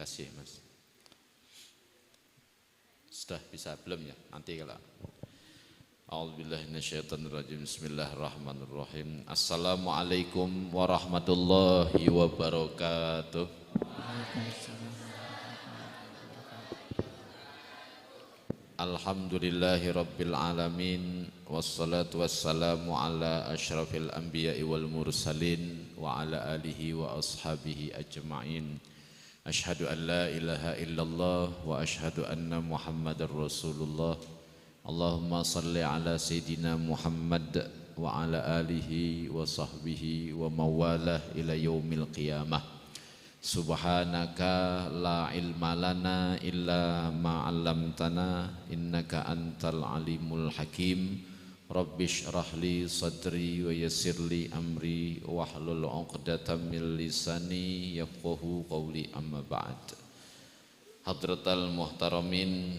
kasih Mas. Sudah bisa belum ya? Nanti kalau. A'udzubillahi minasyaitonirrajim. Bismillahirrahmanirrahim. Assalamualaikum warahmatullahi wabarakatuh. Alhamdulillahi rabbil alamin. Wassalatu wassalamu ala asyrafil anbiya'i wal mursalin wa ala alihi wa ashabihi ajma'in. Ashhadu an la ilaha illallah wa ashhadu anna Muhammadar Rasulullah. Allahumma salli ala Sayyidina Muhammad wa ala alihi wa sahbihi wa mawalah ila yaumil qiyamah. Subhanaka la ilma lana illa ma 'allamtana innaka antal alimul hakim. Rabbish rahli sadri wa yassir li amri wahlul 'uqdatam min lisani yafqahu qawli amma ba'd. Hadratal muhtaramin,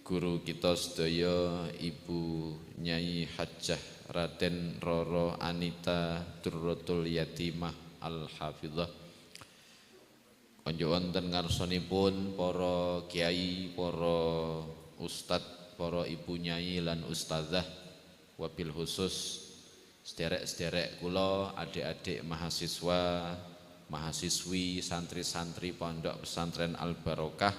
guru kita sedaya Ibu Nyai Hajjah Raden Roro Anita Durratul Yatimah Al-Hafizah. Kanjeng wonten ngarsanipun para kiai, para ustadz, para ibu nyai lan ustazah, wabil khusus sederek-sederek kula, adik-adik mahasiswa, mahasiswi, santri-santri Pondok Pesantren Al Barokah.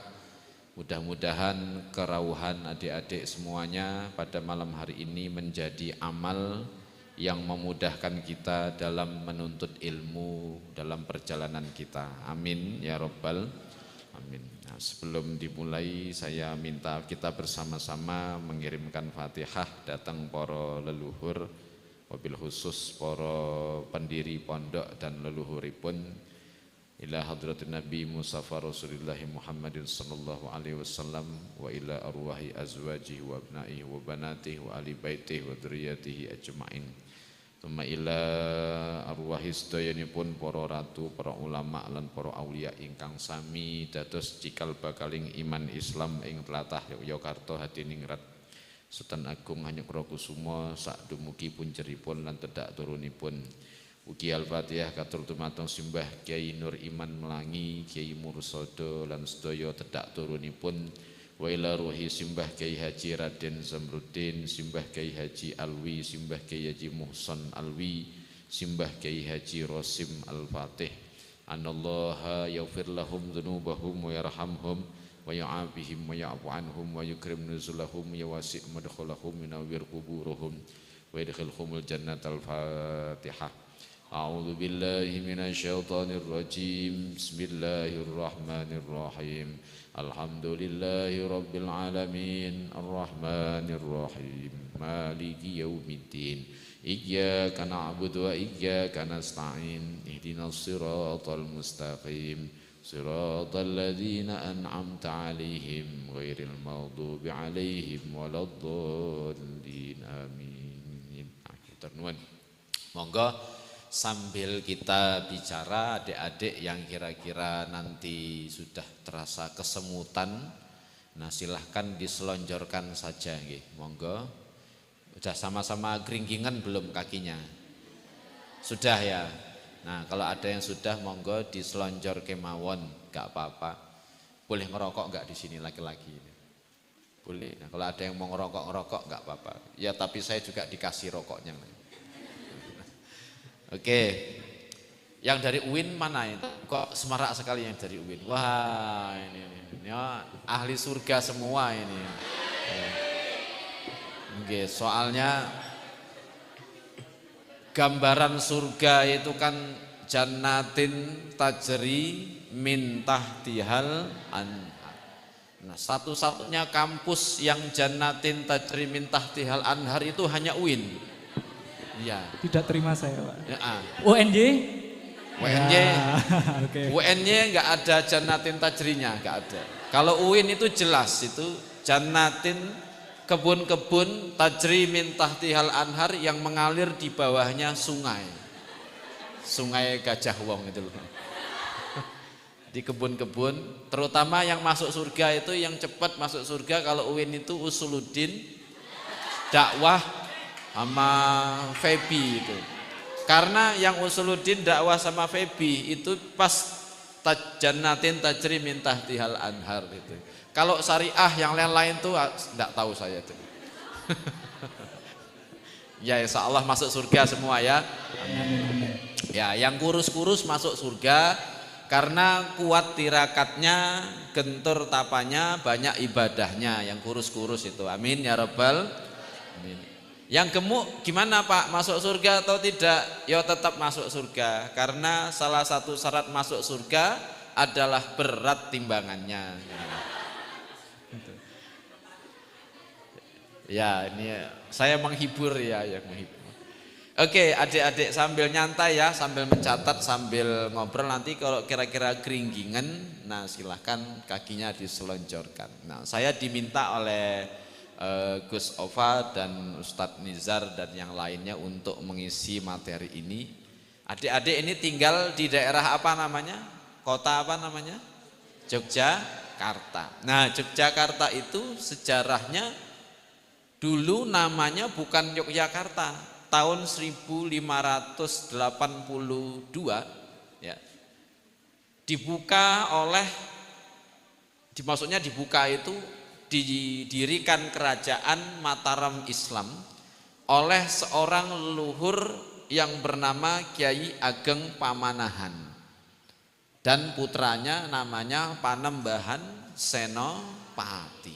Mudah-mudahan kerauhan adik-adik semuanya pada malam hari ini menjadi amal yang memudahkan kita dalam menuntut ilmu dalam perjalanan kita. Amin ya Rabbal amin. Nah, sebelum dimulai saya minta kita bersama-sama mengirimkan Fatihah datang para leluhur, wabil khusus para pendiri pondok dan leluhuripun. Ila hadratin Nabi Mustafa Rasulullah Muhammadin sallallahu alaihi wasallam wa ila arwahi azwajihi wa abnaihi wa banatihi wa ali baitihi wa dzurriyyatihi ajmain. Tsumma ila arwahi sedayanipun para ratu, para ulama lan para aulia ingkang sami dados cikal bakaling iman Islam ing tlatah Yogyakarta Hadiningrat. Sultan Agung Hanyokrokusumo sak dumugi punjeripun lan tedhak turunipun. Ugi Al-Fatihah katur dumateng simbah Kiai Nur Iman Melangi, Kiai Mursodo lan sedaya tedhak turunipun. Wa ila ruhi simbah Kiai Haji Raden Zamruddin, simbah Kiai Haji Alwi, simbah Kiai Haji Muhson Alwi, simbah Kiai Haji Rosim Al-Fatih. Anallaha yaghfir lahum dzunubahum wa yarhamhum wa ya'afihim wa ya'fu anhum wa yukrim nuzulahum wa wasi' madkhalahum wa nawwir quburuhum wa yadkhilhumul jannatal Fatihah. A'udzu billahi minasyaitonir rajim. Bismillahirrahmanirrahim. Alhamdulillahi rabbil alamin. Arrahmanir rahim. Maliki yaumiddin. Iyyaka na'budu wa iyyaka nasta'in. Ihdinas siratal mustaqim. Siratal ladzina an'amta 'alaihim ghairil maghdubi 'alaihim waladdallin. Amin. Monggo sambil kita bicara adik-adik yang kira-kira nanti sudah terasa kesemutan, nah silahkan diselonjorkan saja nggih. Monggo. Sudah sama-sama geringgingan belum kakinya? Sudah ya. Nah, kalau ada yang sudah monggo diselonjor kemawon, enggak apa-apa. Boleh ngerokok enggak di sini laki-laki ini? Boleh. Nah, kalau ada yang mau ngerokok enggak apa-apa. Ya, tapi saya juga dikasih rokoknya. Oke, yang dari UIN mana itu? Kok semarak sekali yang dari UIN? Wah, ini ya, ahli surga semua ini. Oke, soalnya gambaran surga itu kan jannatin tajri min tahtihal anhar. Nah, satu-satunya kampus yang jannatin tajri min tahtihal anhar itu hanya UIN. Ya. Tidak terima saya, Pak. Ya, UNJ? UNJ, ya, okay. UNJ nggak ada jannatin tajrinya, nggak ada. Kalau UIN itu jelas, itu jannatin kebun-kebun tajri min tahtihal anhar yang mengalir di bawahnya sungai. Sungai Gajah Wong itu loh. Di kebun-kebun, terutama yang masuk surga itu yang cepat masuk surga kalau UIN itu Usuluddin, dakwah sama Febi itu. Karena yang Usuluddin dakwah sama Febi itu pas Jannatin tajri min tahtihal anhar itu. Kalau syariah yang lain-lain tuh enggak tahu saya tuh. Ya insya Allah masuk surga semua ya. Ya yang kurus-kurus masuk surga karena kuat tirakatnya, gentur tapanya, banyak ibadahnya. Yang kurus-kurus itu, amin ya rabbal amin. Yang gemuk gimana Pak, masuk surga atau tidak? Ya tetap masuk surga karena salah satu syarat masuk surga adalah berat timbangannya. Ya ini saya menghibur ya, yang menghibur. Oke adik-adik sambil nyantai ya, sambil mencatat, sambil ngobrol, nanti kalau kira-kira keringgingan, nah silahkan kakinya diselonjorkan. Nah saya diminta oleh Gus Ova dan Ustadz Nizar dan yang lainnya untuk mengisi materi ini. Adik-adik ini tinggal di daerah apa namanya? Kota apa namanya? Yogyakarta. Nah Yogyakarta itu sejarahnya dulu namanya bukan Yogyakarta, tahun 1582 ya. Maksudnya dibuka itu didirikan kerajaan Mataram Islam oleh seorang leluhur yang bernama Kiai Ageng Pamanahan dan putranya namanya Panembahan Senopati.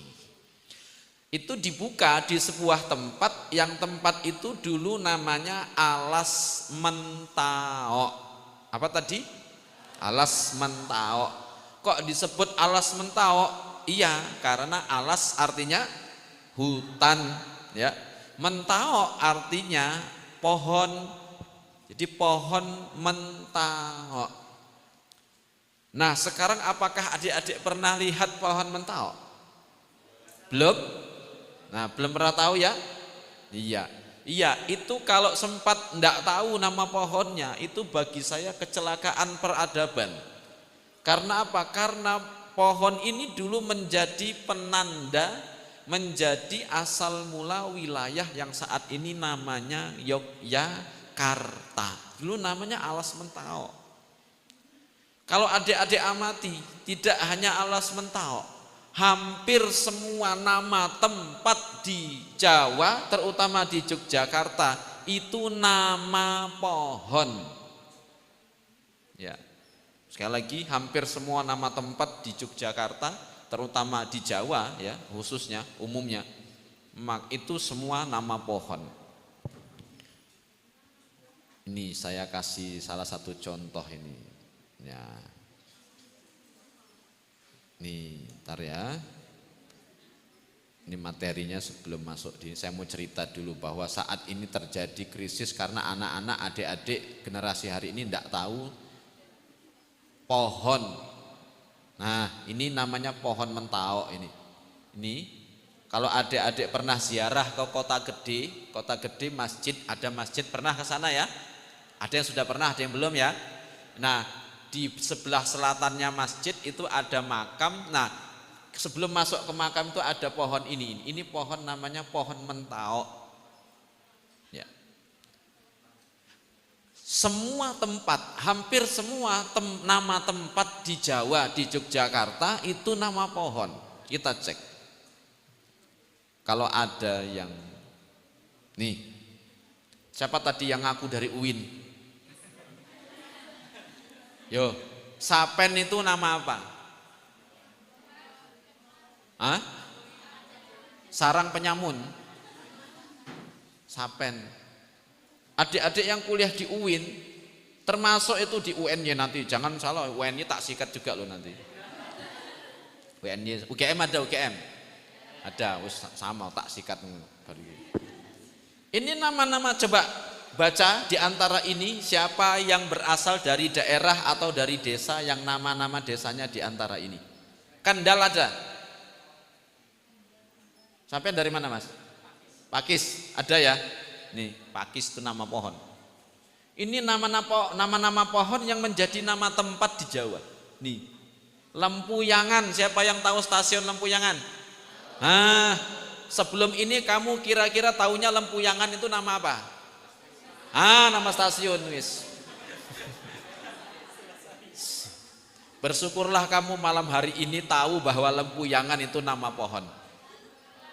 Itu dibuka di sebuah tempat yang tempat itu dulu namanya Alas Mentaok. Apa tadi? Alas Mentaok. Kok disebut Alas Mentaok? Iya, karena alas artinya hutan ya. Mentaok artinya pohon. Jadi pohon mentaok. Nah, sekarang apakah adik-adik pernah lihat pohon mentaok? Belum? Nah, belum pernah tahu ya? Iya. Iya, itu kalau sempat enggak tahu nama pohonnya, itu bagi saya kecelakaan peradaban. Karena apa? Karena pohon ini dulu menjadi penanda, menjadi asal mula wilayah yang saat ini namanya Yogyakarta. Dulu namanya Alas Mentaok. Kalau adik-adik amati, tidak hanya Alas Mentaok, hampir semua nama tempat di Jawa, terutama di Yogyakarta, itu nama pohon. Ya. Sekali lagi, hampir semua nama tempat di Yogyakarta, terutama di Jawa ya, khususnya umumnya, itu semua nama pohon. Ini saya kasih salah satu contoh ini. Ya. Nih, ntar ya. Ini materinya sebelum masuk di, saya mau cerita dulu bahwa saat ini terjadi krisis karena anak-anak, adik-adik generasi hari ini tidak tahu pohon. Nah, ini namanya pohon mentaok ini. Ini kalau adik-adik pernah ziarah ke Kota Gede masjid, ada masjid, pernah ke sana ya? Ada yang sudah pernah, ada yang belum ya? Nah, di sebelah selatannya masjid itu ada makam. Nah, sebelum masuk ke makam itu ada pohon ini. Ini pohon namanya pohon mentaok. Ya. Semua tempat, hampir semua nama tempat di Jawa, di Yogyakarta itu nama pohon. Kita cek. Kalau ada yang nih, siapa tadi yang ngaku dari UIN? Yo, sapen itu nama apa? Hah? Sarang penyamun. Sapen. Adik-adik yang kuliah di UIN, termasuk itu di UN-nya nanti, jangan salah, UN-nya tak sikat juga loh nanti. UN-nya, UGM ada UGM? Ada, sama tak sikat baru. Ini nama-nama, coba baca di antara ini siapa yang berasal dari daerah atau dari desa yang nama-nama desanya di antara ini. Kendal ada. Sampai dari mana Mas? Pakis, ada ya? Nih, Pakis itu nama pohon. Ini nama-nama pohon yang menjadi nama tempat di Jawa. Nih, Lempuyangan, siapa yang tahu stasiun Lempuyangan? Nah, sebelum ini kamu kira-kira tahunya Lempuyangan itu nama apa? Nama stasiun wis. Bersyukurlah kamu malam hari ini tahu bahwa lempuyangan itu nama pohon.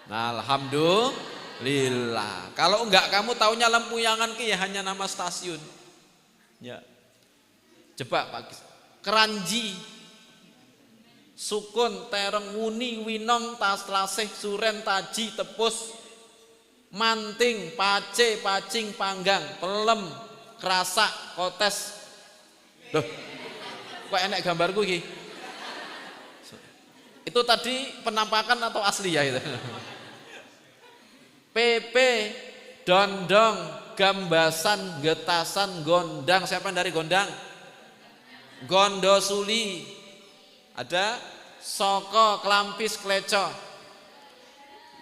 Nah, alhamdulillah. Kalau enggak kamu taunya lempuyangan ki ya hanya nama stasiun. Ya. Coba Pak. Keranji, sukun, tereng, wuni, winong, taslasih, suren, taji, tepus, manting, pace, pacing, panggang, pelem, kerasak, kotes. Loh, kok enak gambarku iki? Itu tadi penampakan atau asli ya itu? PP, dondong, gambasan, getasan, gondang. Siapa yang dari gondang? Gondosuli. Ada soko, klampis, kleco.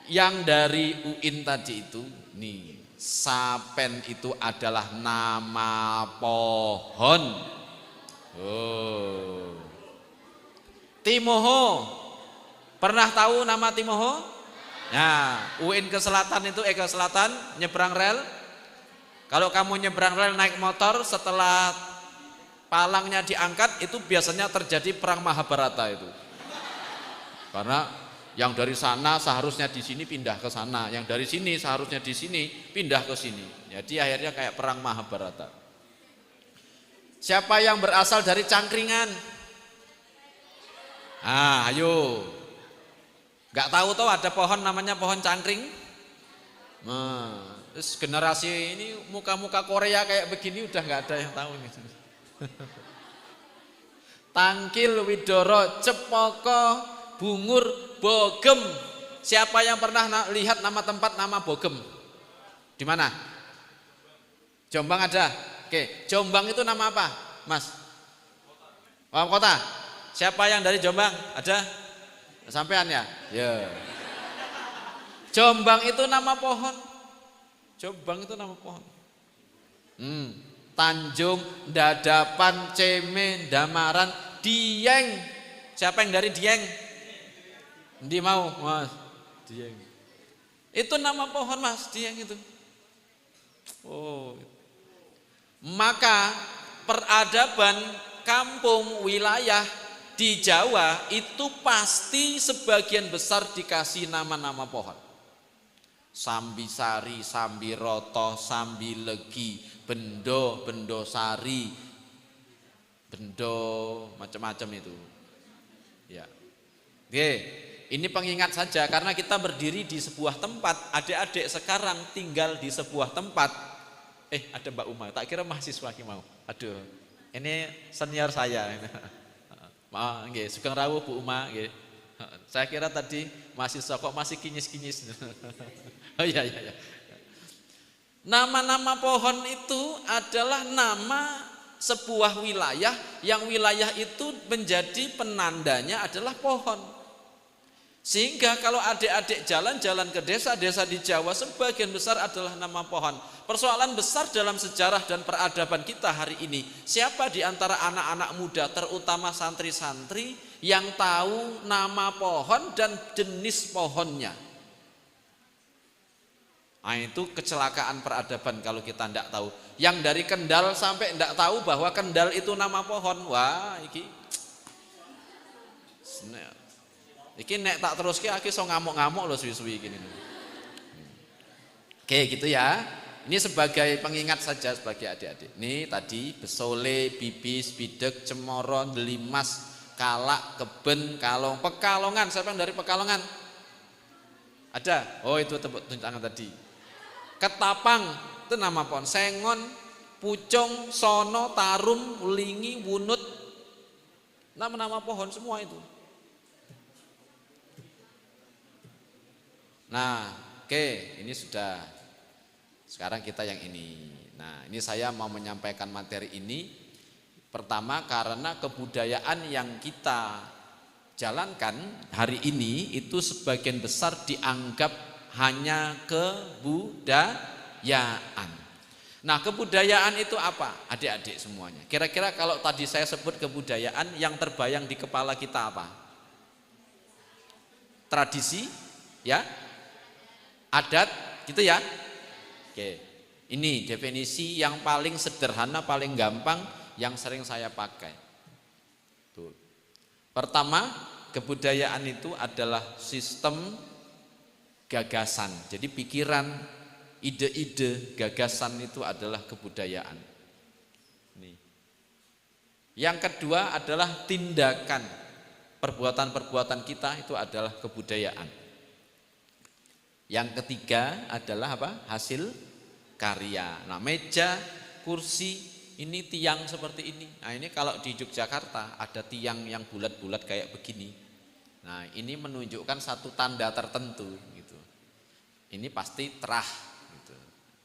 Yang dari UIN tadi itu, nih, sapen itu adalah nama pohon. Oh. Timoho. Pernah tahu nama Timoho? Nah, UIN ke selatan itu ke selatan nyebrang rel. Kalau kamu nyebrang rel naik motor setelah palangnya diangkat itu biasanya terjadi perang Mahabharata itu. Karena yang dari sana seharusnya di sini pindah ke sana, yang dari sini seharusnya di sini pindah ke sini. Jadi akhirnya kayak perang Mahabharata. Siapa yang berasal dari cangkringan? Ah, ayo. Gak tahu tuh ada pohon namanya pohon cangkring? Nah, terus generasi ini muka-muka Korea kayak begini udah gak ada yang tahu gitu. Tangkil, widoro, cepoko, bungur, bogem. Siapa yang pernah lihat nama tempat nama Bogem? Di mana? Jombang ada? Oke, Jombang itu nama apa, Mas? Oh, kota. Siapa yang dari Jombang? Ada? Sampean ya? Ya. Jombang itu nama pohon. Jombang itu nama pohon. Tanjung, Dadapan, Ceme, Damaran, Dieng. Siapa yang dari Dieng? Di mau, Mas? Dieng. Itu nama pohon, Mas, Dieng itu. Oh. Maka peradaban kampung wilayah di Jawa itu pasti sebagian besar dikasih nama-nama pohon. Sambisari, Sambiroto, Sambilegi, Bendo, Bendosari, Bendo, macam-macam itu. Ya. Oke, ini pengingat saja karena kita berdiri di sebuah tempat, adik-adik sekarang tinggal di sebuah tempat. Ada Mbak Uma, tak kira mahasiswa ki mau. Aduh, ini senior saya. Maaf, nggih, Sugeng rawuh Bu Uma, nggih. Saya kira tadi mahasiswa kok masih kinyis-kinyis. Oh iya. Nama-nama pohon itu adalah nama sebuah wilayah yang wilayah itu menjadi penandanya adalah pohon. Sehingga kalau adik-adik jalan-jalan ke desa-desa di Jawa sebagian besar adalah nama pohon. Persoalan besar dalam sejarah dan peradaban kita hari ini, siapa di antara anak-anak muda terutama santri-santri yang tahu nama pohon dan jenis pohonnya? Nah, itu kecelakaan peradaban kalau kita tidak tahu. Yang dari Kendal sampai tidak tahu bahwa Kendal itu nama pohon. Wah, iki nek tak terus ki so ngamuk-ngamuk loh suwi-suwi gini. Oke, gitu ya. Ini sebagai pengingat saja sebagai adik-adik. Ini tadi besole, bibis, bidek, cemoro, delimas, kalak, keben, kalong, Pekalongan. Siapa yang dari Pekalongan? Ada? Oh, itu tepuk tangan tadi. Ketapang itu nama pohon. Sengon, pucung, sono, tarum, lingi, wunut. Nama-nama pohon semua itu. Nah, oke, ini sudah. Sekarang kita yang ini. Nah, ini saya mau menyampaikan materi ini. Pertama karena kebudayaan yang kita jalankan hari ini itu sebagian besar dianggap hanya kebudayaan. Nah, kebudayaan itu apa? Adik-adik semuanya. Kira-kira kalau tadi saya sebut kebudayaan, yang terbayang di kepala kita apa? Tradisi, ya? Adat, gitu ya. Oke, ini definisi yang paling sederhana, paling gampang, yang sering saya pakai. Tuh. Pertama, kebudayaan itu adalah sistem gagasan. Jadi pikiran, ide-ide, gagasan itu adalah kebudayaan. Nih. Yang kedua adalah tindakan. Perbuatan-perbuatan kita itu adalah kebudayaan. Yang ketiga adalah apa? Hasil karya. Nah, meja, kursi, ini tiang seperti ini. Nah, ini kalau di Yogyakarta ada tiang yang bulat-bulat kayak begini. Nah, ini menunjukkan satu tanda tertentu gitu. Ini pasti terah gitu.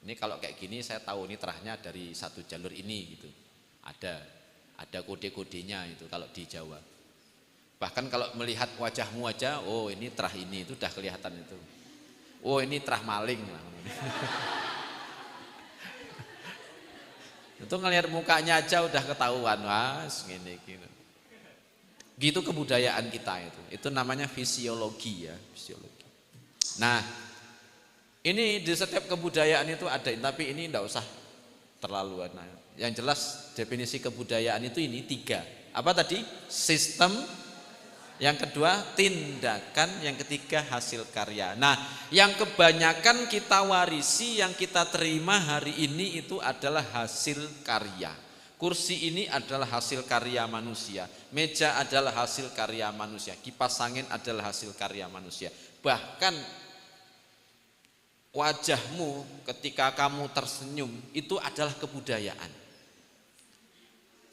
Ini kalau kayak gini saya tahu ini terahnya dari satu jalur ini gitu. Ada kode-kodenya itu kalau di Jawa. Bahkan kalau melihat wajahmu aja, oh ini terah ini, itu udah kelihatan itu. Oh ini terah maling lah. Itu ngelihat mukanya aja udah ketahuan, was gini. Gitu kebudayaan kita itu. Itu namanya fisiologi ya, fisiologi. Nah, ini di setiap kebudayaan itu ada, tapi ini enggak usah terlalu. Nah, yang jelas definisi kebudayaan itu ini 3. Apa tadi? Sistem. Yang kedua tindakan, yang ketiga hasil karya. Nah, yang kebanyakan kita warisi, yang kita terima hari ini itu adalah hasil karya. Kursi ini adalah hasil karya manusia, meja adalah hasil karya manusia, kipas angin adalah hasil karya manusia. Bahkan wajahmu ketika kamu tersenyum itu adalah kebudayaan.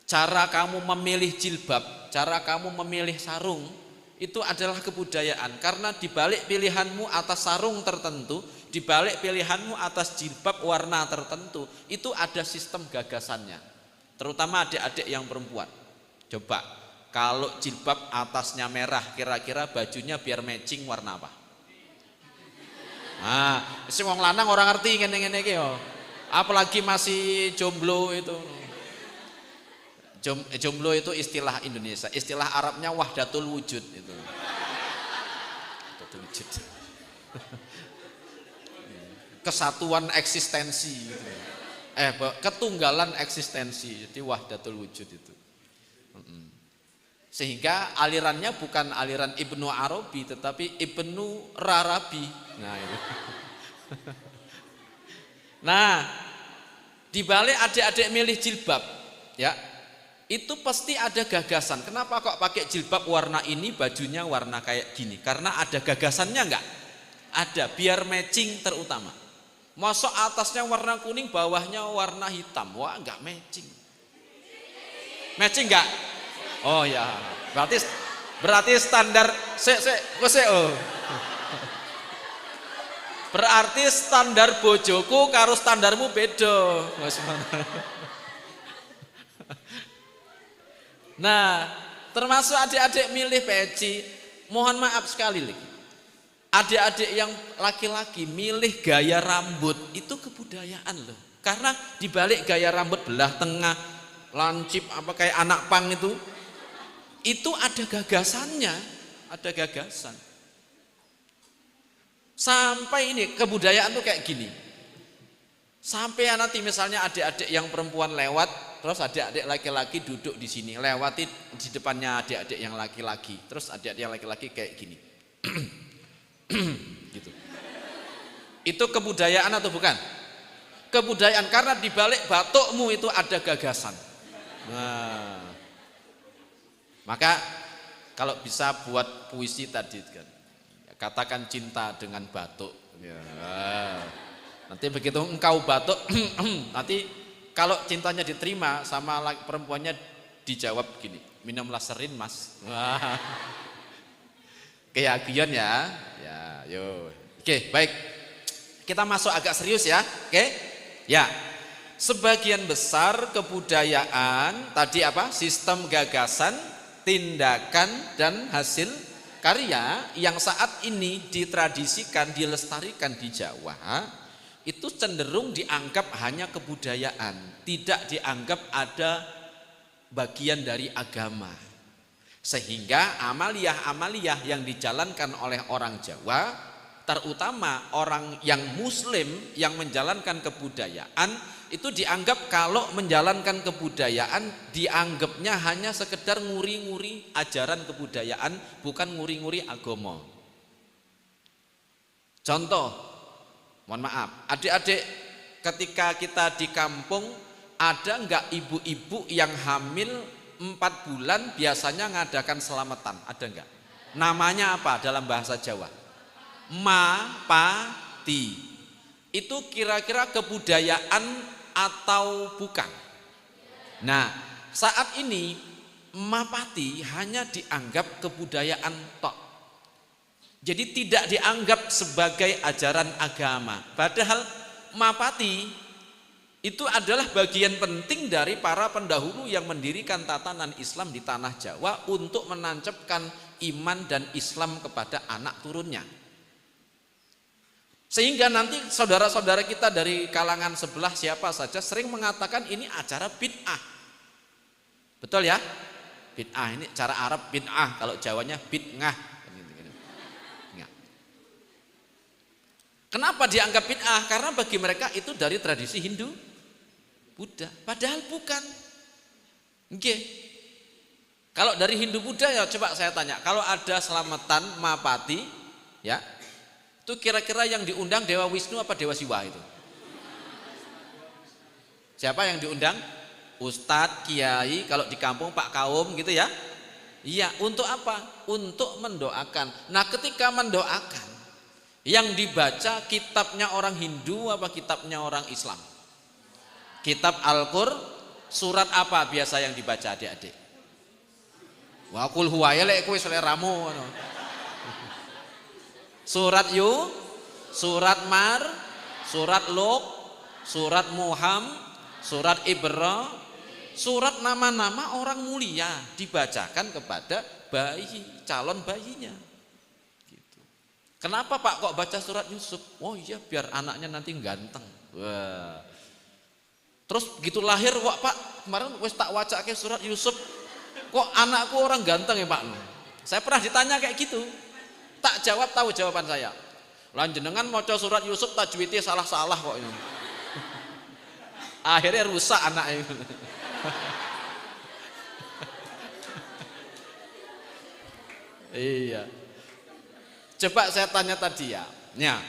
Cara kamu memilih jilbab, cara kamu memilih sarung, itu adalah kebudayaan. Karena dibalik pilihanmu atas sarung tertentu, dibalik pilihanmu atas jilbab warna tertentu, itu ada sistem gagasannya. Terutama adik-adik yang perempuan. Coba, kalau jilbab atasnya merah, kira-kira bajunya biar matching warna apa? Nah, sing wong lanang orang ngerti ngene-ngene iki yo. Apalagi masih jomblo itu. Jomblo itu istilah Indonesia, istilah Arabnya wahdatul wujud itu. Wahdatul wujud. Kesatuan eksistensi gitu. Ketunggalan eksistensi, jadi wahdatul wujud itu. Sehingga alirannya bukan aliran Ibnu Arabi tetapi Ibnu Rarabi. Nah, itu. Nah, dibalik adik-adik milih jilbab, ya. Itu pasti ada gagasan. Kenapa kok pakai jilbab warna ini, bajunya warna kayak gini? Karena ada gagasannya enggak? Ada, biar matching terutama. Masuk atasnya warna kuning, bawahnya warna hitam. Wah, enggak matching. Matching enggak? Oh ya, berarti standar Berarti standar bojoku karo standarmu beda. Nah, termasuk adik-adik milih peci, mohon maaf sekali lagi. Adik-adik yang laki-laki milih gaya rambut itu kebudayaan loh. Karena dibalik gaya rambut belah tengah, lancip apa kayak anak pang itu ada gagasannya, ada gagasan. Sampai ini kebudayaan tuh kayak gini. Sampai nanti misalnya adik-adik yang perempuan lewat, terus adik-adik laki-laki duduk di sini, lewati di depannya adik-adik yang laki-laki, terus adik-adik yang laki-laki kayak gini, gitu. Itu kebudayaan atau bukan? Kebudayaan, karena di balik batukmu itu ada gagasan. Nah, maka kalau bisa buat puisi tadi kan, katakan cinta dengan batuk. Ya. Nanti begitu engkau batuk, nanti kalau cintanya diterima sama perempuannya dijawab begini, minumlah serin mas. Wah. Keyakinan ya. Ya, yo. Oke, baik. Kita masuk agak serius ya. Oke. Ya. Sebagian besar kebudayaan tadi apa? Sistem gagasan, tindakan dan hasil karya yang saat ini ditradisikan, dilestarikan di Jawa itu cenderung dianggap hanya kebudayaan, tidak dianggap ada bagian dari agama. Sehingga amaliyah-amaliyah yang dijalankan oleh orang Jawa, terutama orang yang muslim yang menjalankan kebudayaan, itu dianggap kalau menjalankan kebudayaan dianggapnya hanya sekedar nguri-nguri ajaran kebudayaan, bukan nguri-nguri agama. Contoh, mohon maaf, adik-adik ketika kita di kampung, ada enggak ibu-ibu yang hamil 4 bulan biasanya ngadakan selamatan? Ada enggak? Namanya apa dalam bahasa Jawa? Mapati. Itu kira-kira kebudayaan atau bukan? Nah, saat ini mapati hanya dianggap kebudayaan tok. Jadi tidak dianggap sebagai ajaran agama. Padahal mapati itu adalah bagian penting dari para pendahulu yang mendirikan tatanan Islam di tanah Jawa untuk menancapkan iman dan Islam kepada anak turunnya. Sehingga nanti saudara-saudara kita dari kalangan sebelah siapa saja sering mengatakan ini acara bid'ah. Betul ya? Bid'ah ini cara Arab bid'ah, kalau Jawanya bid'ah. Kenapa dianggap bid'ah? Karena bagi mereka itu dari tradisi Hindu, Buddha. Padahal bukan. Oke. Kalau dari Hindu Buddha ya coba saya tanya, kalau ada selamatan mapati, ya. Itu kira-kira yang diundang Dewa Wisnu apa Dewa Siwa itu? Siapa yang diundang? Ustadz, kiai, kalau di kampung Pak Kaum gitu ya. Iya, untuk apa? Untuk mendoakan. Nah, ketika mendoakan, yang dibaca kitabnya orang Hindu apa kitabnya orang Islam? Kitab Al-Qur'an, surat apa biasa yang dibaca adik-adik? Wa qul huwa ya lek kowe seleramu. Surat Yu, surat Mar, surat Luk, surat Muhammad, surat Ibra, surat nama-nama orang mulia dibacakan kepada bayi, calon bayinya. Gitu. Kenapa Pak kok baca surat Yusuf? Oh iya biar anaknya nanti ganteng. Wah. Terus begitu lahir, wah Pak kemarin wis tak wacake surat Yusuf, kok anakku orang ganteng ya Pak? Saya pernah ditanya kayak gitu. Tak jawab, tahu jawaban saya. Lan jenengan maca surat Yusuf tajwidnya salah-salah kok ini. Akhirnya rusak anaknya. Iya. Coba saya tanya tadi ya. Ya.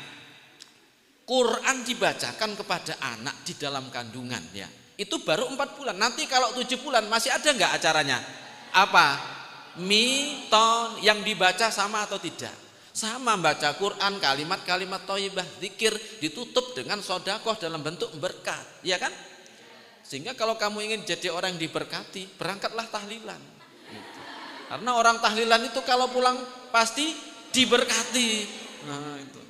Quran dibacakan kepada anak di dalam kandungan ya. Itu baru 4 bulan. Nanti kalau 7 bulan masih ada nggak acaranya? Apa? Miton yang dibaca sama atau tidak? Sama, baca Quran, kalimat-kalimat thayyibah, zikir ditutup dengan sedekah dalam bentuk berkat, ya kan? Sehingga kalau kamu ingin jadi orang yang diberkati, berangkatlah tahlilan. Gitu. Karena orang tahlilan itu kalau pulang pasti diberkati. Nah, itu.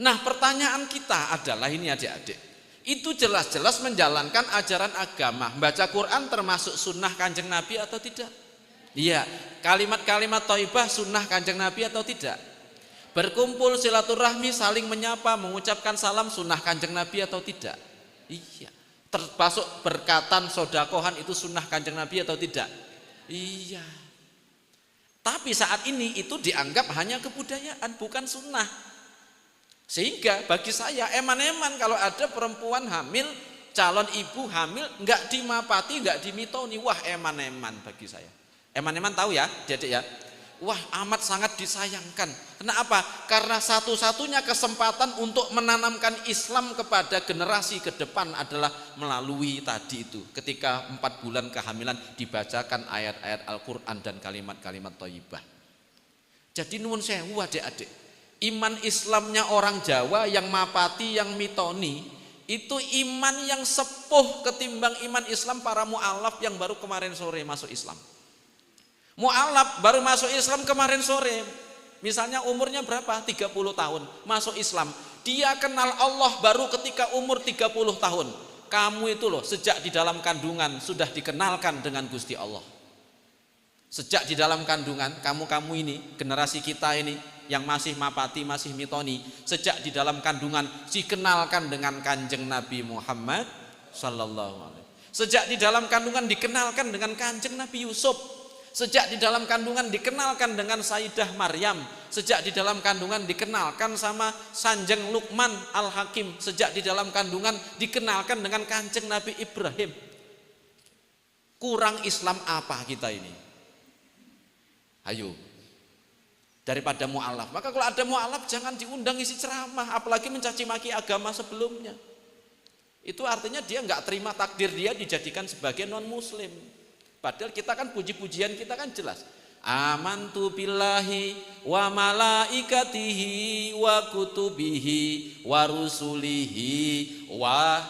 Nah, pertanyaan kita adalah ini adik-adik. Itu jelas-jelas menjalankan ajaran agama. Baca Quran termasuk sunnah Kanjeng Nabi atau tidak? Iya. Kalimat-kalimat thayyibah sunnah Kanjeng Nabi atau tidak? Berkumpul silaturahmi, saling menyapa, mengucapkan salam sunnah Kanjeng Nabi atau tidak? Iya. Termasuk berkatan sodakohan itu sunnah Kanjeng Nabi atau tidak? Iya. Tapi saat ini itu dianggap hanya kebudayaan, bukan sunnah. Sehingga bagi saya eman-eman kalau ada perempuan hamil, calon ibu hamil nggak dimapati, nggak dimitoni, wah eman-eman bagi saya. Eman-eman tahu ya, Dedek ya. Wah amat sangat disayangkan. Kenapa? Karena satu-satunya kesempatan untuk menanamkan Islam kepada generasi ke depan adalah melalui tadi itu. Ketika 4 bulan kehamilan dibacakan ayat-ayat Al-Quran dan kalimat-kalimat thayyibah. Jadi nuwun sewu adik-adik. Iman Islamnya orang Jawa yang mapati, yang mitoni, itu iman yang sepuh ketimbang iman Islam para mu'alaf yang baru kemarin sore masuk Islam. Mu'alaf baru masuk Islam kemarin sore, misalnya umurnya berapa? 30 tahun, masuk Islam. Dia kenal Allah baru ketika umur 30 tahun. Kamu itu loh, sejak di dalam kandungan sudah dikenalkan dengan Gusti Allah. Sejak di dalam kandungan, kamu-kamu ini, generasi kita ini, yang masih mapati, masih mitoni, sejak di dalam kandungan dikenalkan dengan Kanjeng Nabi Muhammad sallallahu alaihi. Sejak di dalam kandungan dikenalkan dengan Kanjeng Nabi Yusuf. Sejak di dalam kandungan dikenalkan dengan Sayyidah Maryam, sejak di dalam kandungan dikenalkan sama Sanjeng Luqman Al-Hakim, sejak di dalam kandungan dikenalkan dengan Kanjeng Nabi Ibrahim. Kurang Islam apa kita ini? Ayo, daripada mu'alaf. Maka kalau ada mu'alaf jangan diundang isi ceramah, apalagi mencaci maki agama sebelumnya. Itu artinya dia nggak terima takdir dia dijadikan sebagai non muslim. Padahal kita kan puji-pujian kita kan jelas. Amantu billahi wa malaikatihi wa kutubihi wa rusulihi wa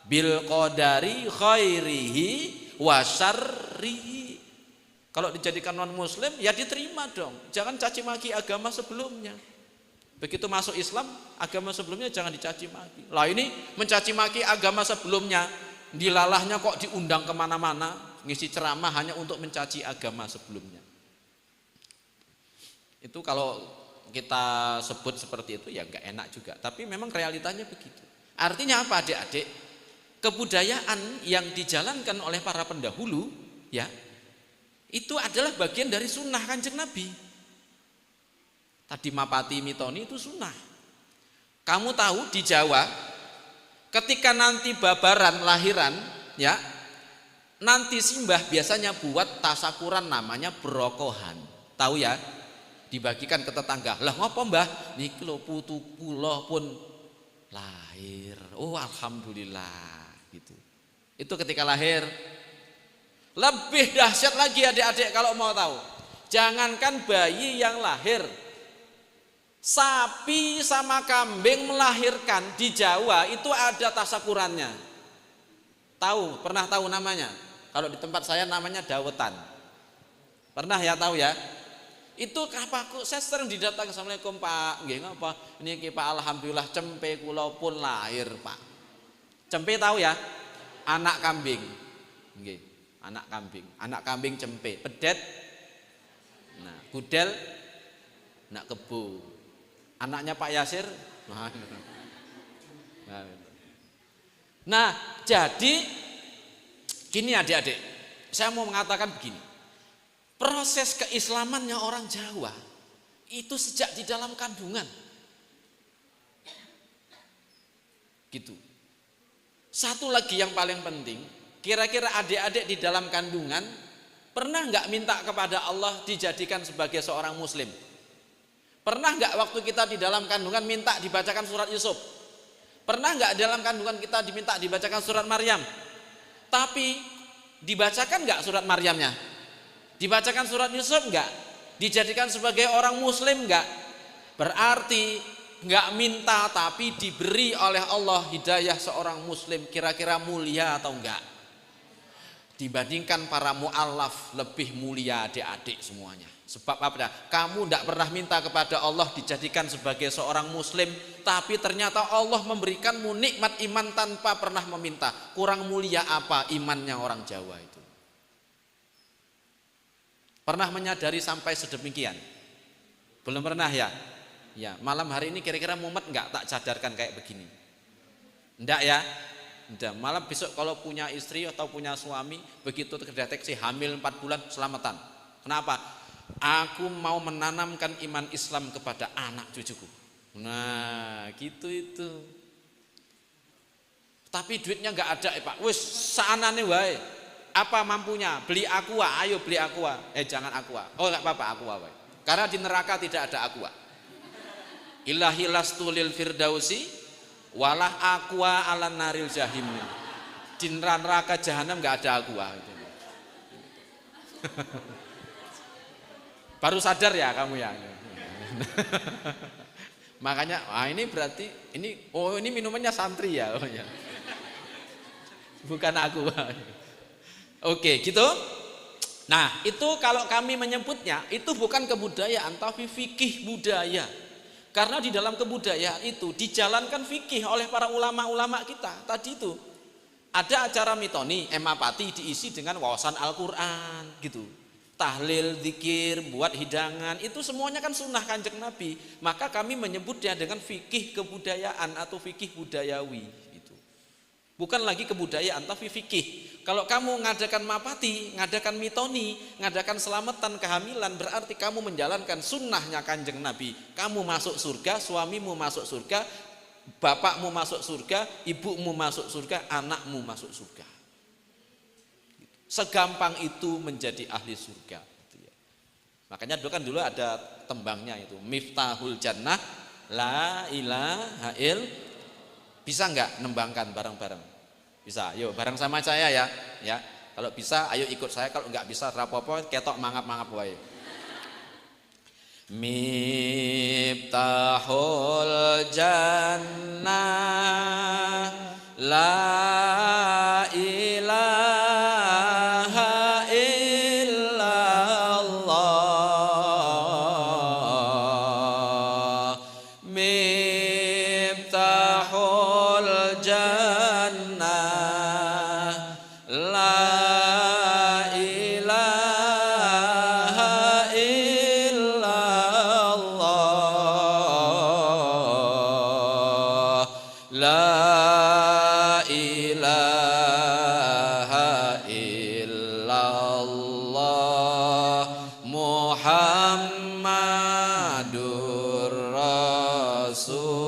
bil qadari khairihi wa syarrihi. Kalau dijadikan non muslim ya diterima dong. Jangan caci maki agama sebelumnya. Begitu masuk Islam, agama sebelumnya jangan dicaci maki. Lah ini mencaci maki agama sebelumnya, dilalahnya kok diundang kemana-mana, ngisi ceramah hanya untuk mencaci agama sebelumnya. Itu kalau kita sebut seperti itu ya nggak enak juga. Tapi memang realitanya begitu. Artinya apa adik-adik? Kebudayaan yang dijalankan oleh para pendahulu ya itu adalah bagian dari sunnah Kanjeng Nabi. Tadi mapati mitoni itu sunnah. Kamu tahu di Jawa ketika nanti babaran lahiran ya, nanti simbah biasanya buat tasakuran namanya berokohan. Tahu ya? Dibagikan ke tetangga. Lah ngopo Mbah? Niki lho putu kula pun lahir. Oh alhamdulillah gitu. Itu ketika lahir. Lebih dahsyat lagi adik-adik kalau mau tahu. Jangankan bayi yang lahir, sapi sama kambing melahirkan di Jawa itu ada tasakurannya. Tahu? Pernah tahu namanya? Kalau di tempat saya namanya dawetan. Pernah ya tahu ya? Itu apa kok saya sering didatangi, Assalamualaikum Pak. Nggih ngapa? Niki Pak alhamdulillah cempe kula pun lahir, Pak. Cempe tahu ya? Anak kambing. Nggih, anak kambing. Anak kambing cempe, pedet. Nah, gudel anak kebo. Anaknya Pak Yasir. Nah, jadi gini adik-adik. Saya mau mengatakan begini. Proses keislamannya orang Jawa itu sejak di dalam kandungan. Gitu. Satu lagi yang paling penting, kira-kira adik-adik di dalam kandungan pernah nggak minta kepada Allah dijadikan sebagai seorang muslim? Pernah nggak waktu kita di dalam kandungan minta dibacakan surat Yusuf? Pernah nggak dalam kandungan kita diminta dibacakan surat Maryam? Tapi dibacakan nggak surat Maryamnya? Dibacakan surat Yusuf enggak? Dijadikan sebagai orang muslim enggak? Berarti enggak minta tapi diberi oleh Allah hidayah seorang muslim, kira-kira mulia atau enggak? Dibandingkan para mu'allaf lebih mulia adik-adik semuanya. Sebab apa? Kamu enggak pernah minta kepada Allah dijadikan sebagai seorang muslim, tapi ternyata Allah memberikanmu nikmat iman tanpa pernah meminta. Kurang mulia apa imannya orang Jawa itu? Pernah menyadari sampai sedemikian? Belum pernah ya? Ya, malam hari ini kira-kira mumet enggak tak sadarkan kayak begini? Enggak ya? Enggak. Malam besok kalau punya istri atau punya suami, begitu terdeteksi hamil 4 bulan, selamatan. Kenapa? Aku mau menanamkan iman Islam kepada anak cucuku. Nah, gitu itu. Tapi duitnya enggak ada, Pak. Wis saanane wae. Apa mampunya? Beli aqua, ayo beli aqua. Jangan aqua. Oh enggak apa-apa aqua wae. Karena di neraka tidak ada aqua. Ilahi lastu lil firdausi walah aqua ala naril jahim. Di neraka jahanam enggak ada aqua. Baru sadar ya kamu ya. Makanya ini berarti ini minumannya santri ya. Oh ya. Bukan aqua. Oke, gitu. Nah, itu kalau kami menyebutnya itu bukan kebudayaan tapi fikih budaya. Karena di dalam kebudayaan itu dijalankan fikih oleh para ulama-ulama kita. Tadi itu ada acara mitoni, emapati diisi dengan wawasan Al-Qur'an gitu. Tahlil, zikir, buat hidangan, itu semuanya kan sunnah Kanjeng Nabi. Maka kami menyebutnya dengan fikih kebudayaan atau fikih budayawi. Bukan lagi kebudayaan tapi fikih. Kalau kamu ngadakan mapati, ngadakan mitoni, ngadakan selamatan kehamilan, berarti kamu menjalankan sunnahnya Kanjeng Nabi. Kamu masuk surga, suamimu masuk surga, bapakmu masuk surga, ibumu masuk surga, anakmu masuk surga. Segampang itu menjadi ahli surga. Makanya dulu ada tembangnya itu, Miftahul Jannah, la ilaha il. Bisa enggak nembangkan bareng-bareng? Bisa, yuk bareng sama saya ya. Ya, kalau bisa ayo ikut saya, kalau enggak bisa rapopo ketok mangap-mangap wae. Miftahul Jannah, la ilaha illallah. Miftahul Jannah, la ilaha illallah, la ilaha illallah, Muhammadur Rasulullah.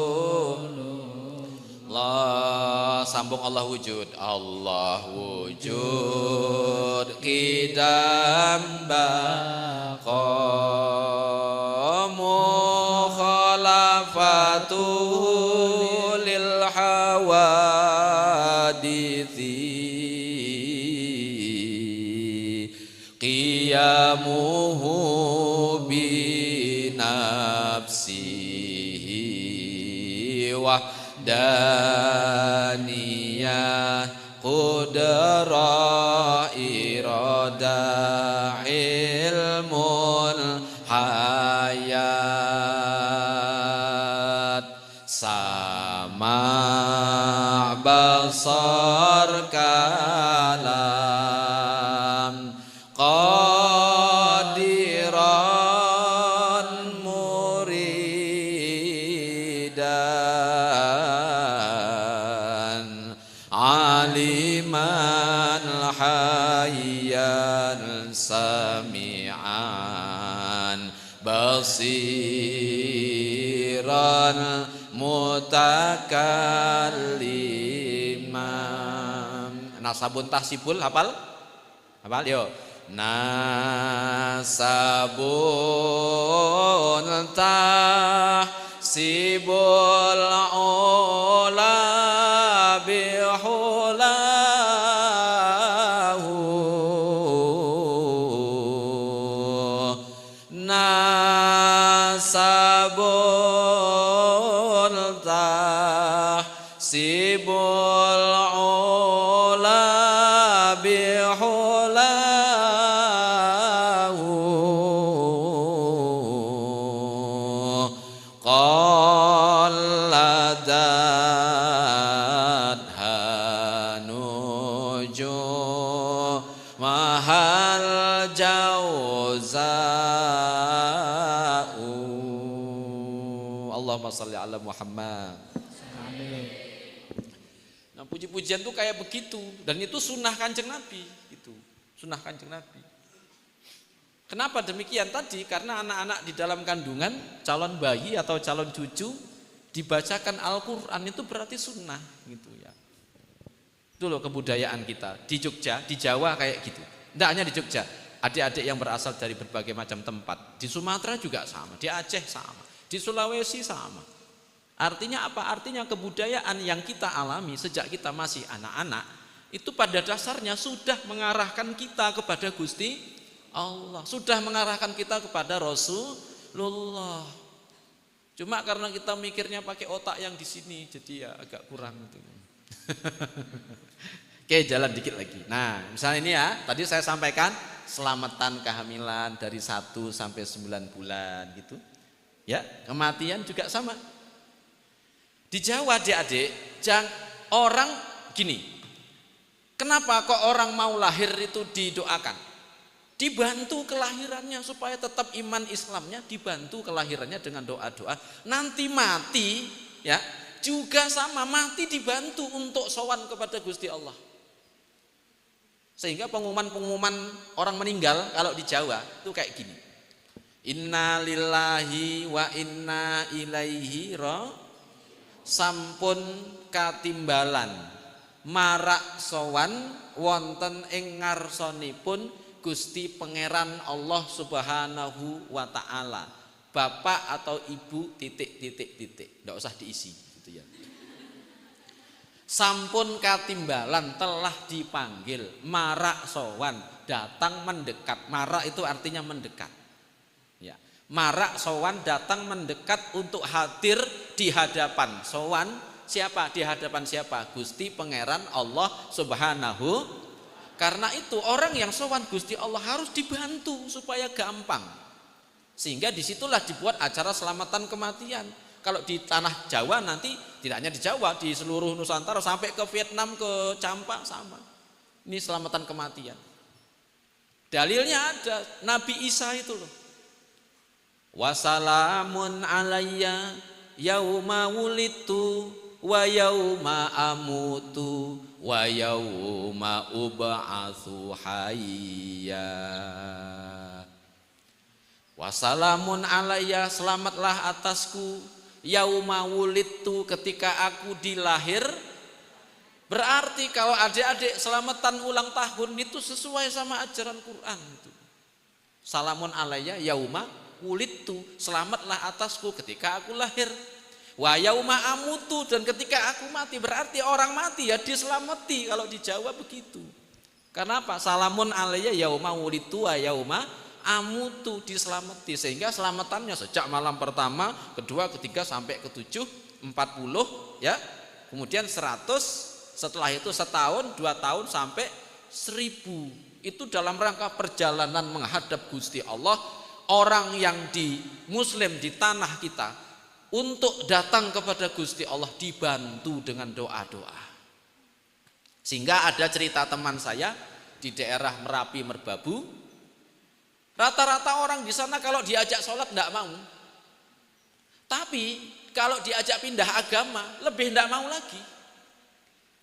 Sambung Allah wujud, Allah wujud, qidam baqa, mukhalafatuhu lil hawadithi, qiyamuhu binafsihi wahdaniyah, qudrah iradah, ilmun hayat, sama basar kalam, qadiran muridan, aliman hayyan sami'an, basiran mutakalliman. Nasabun tahsibul hafal? Hafal yuk. Nasabun tahsibul ula bihulahu, nasabun tahsibul ula bihulahu, qalladat hanuju mahal jauza'u. Allahumma shalli ala Muhammad. Nah, puji-pujian tuh kayak begitu, dan itu sunnah Kanjeng Nabi, itu sunnah Kanjeng Nabi. Kenapa demikian tadi? Karena anak-anak di dalam kandungan, calon bayi atau calon cucu dibacakan Al-Quran itu berarti sunnah, gitu ya. Itu loh kebudayaan kita di Jogja, di Jawa kayak gitu. Tidak hanya di Jogja, adik-adik yang berasal dari berbagai macam tempat. Di Sumatera juga sama, di Aceh sama, di Sulawesi sama. Artinya apa? Artinya kebudayaan yang kita alami sejak kita masih anak-anak itu pada dasarnya sudah mengarahkan kita kepada Gusti Allah, sudah mengarahkan kita kepada Rasulullah. Cuma karena kita mikirnya pakai otak yang di sini, jadi ya agak kurang itu. Oke, jalan dikit lagi. Nah, misalnya ini ya, tadi saya sampaikan selamatan kehamilan dari 1 sampai 9 bulan gitu. Ya, kematian juga sama. Di Jawa adik-adik, orang gini. Kenapa kok orang mau lahir itu didoakan? Dibantu kelahirannya supaya tetap iman Islamnya, dibantu kelahirannya dengan doa-doa. Nanti mati ya juga sama, mati dibantu untuk sowan kepada Gusti Allah. Sehingga pengumuman-pengumuman orang meninggal kalau di Jawa itu kayak gini. Inna lillahi wa inna ilaihi sampun katimbalan marak sowan wonten ing ngarsanipun Gusti Pangeran Allah Subhanahu wa taala. Bapak atau ibu titik. Enggak usah diisi gitu ya. Sampun katimbalan telah dipanggil marak sowan datang mendekat. Marak itu artinya mendekat. Ya. Marak sowan datang mendekat untuk hadir di hadapan sowan siapa? Di hadapan siapa? Gusti Pangeran Allah Subhanahu. Karena itu orang yang sowan Gusti Allah harus dibantu supaya gampang. Sehingga disitulah dibuat acara selamatan kematian. Kalau di tanah Jawa nanti tidak hanya di Jawa, di seluruh Nusantara sampai ke Vietnam, ke Campa sama. Ini selamatan kematian. Dalilnya ada Nabi Isa itu loh. Wassalamun alayya yauma wulidtu wa yauma amutu wa yauma ub'atsu hayya. Wassalamun alayya, selamatlah atasku yauma wulidtu, ketika aku dilahir. Berarti kalau adik-adik selamatan ulang tahun itu sesuai sama ajaran Quran itu. Salamun alayya yauma wulidtu, selamatlah atasku ketika aku lahir. Wa yauma amutu, dan ketika aku mati. Berarti orang mati ya diselamati kalau di Jawa begitu. Karena apa? Salamun alayya yauma wulidtu wa yauma amutu, diselamati. Sehingga selamatannya sejak malam pertama, kedua, ketiga sampai ke-7, 40 ya. Kemudian 100, setelah itu setahun, 2 tahun sampai 1000. Itu dalam rangka perjalanan menghadap Gusti Allah. Orang yang di muslim di tanah kita untuk datang kepada Gusti Allah dibantu dengan doa-doa. Sehingga ada cerita teman saya di daerah Merapi Merbabu. Rata-rata orang di sana kalau diajak sholat tidak mau. Tapi kalau diajak pindah agama lebih tidak mau lagi.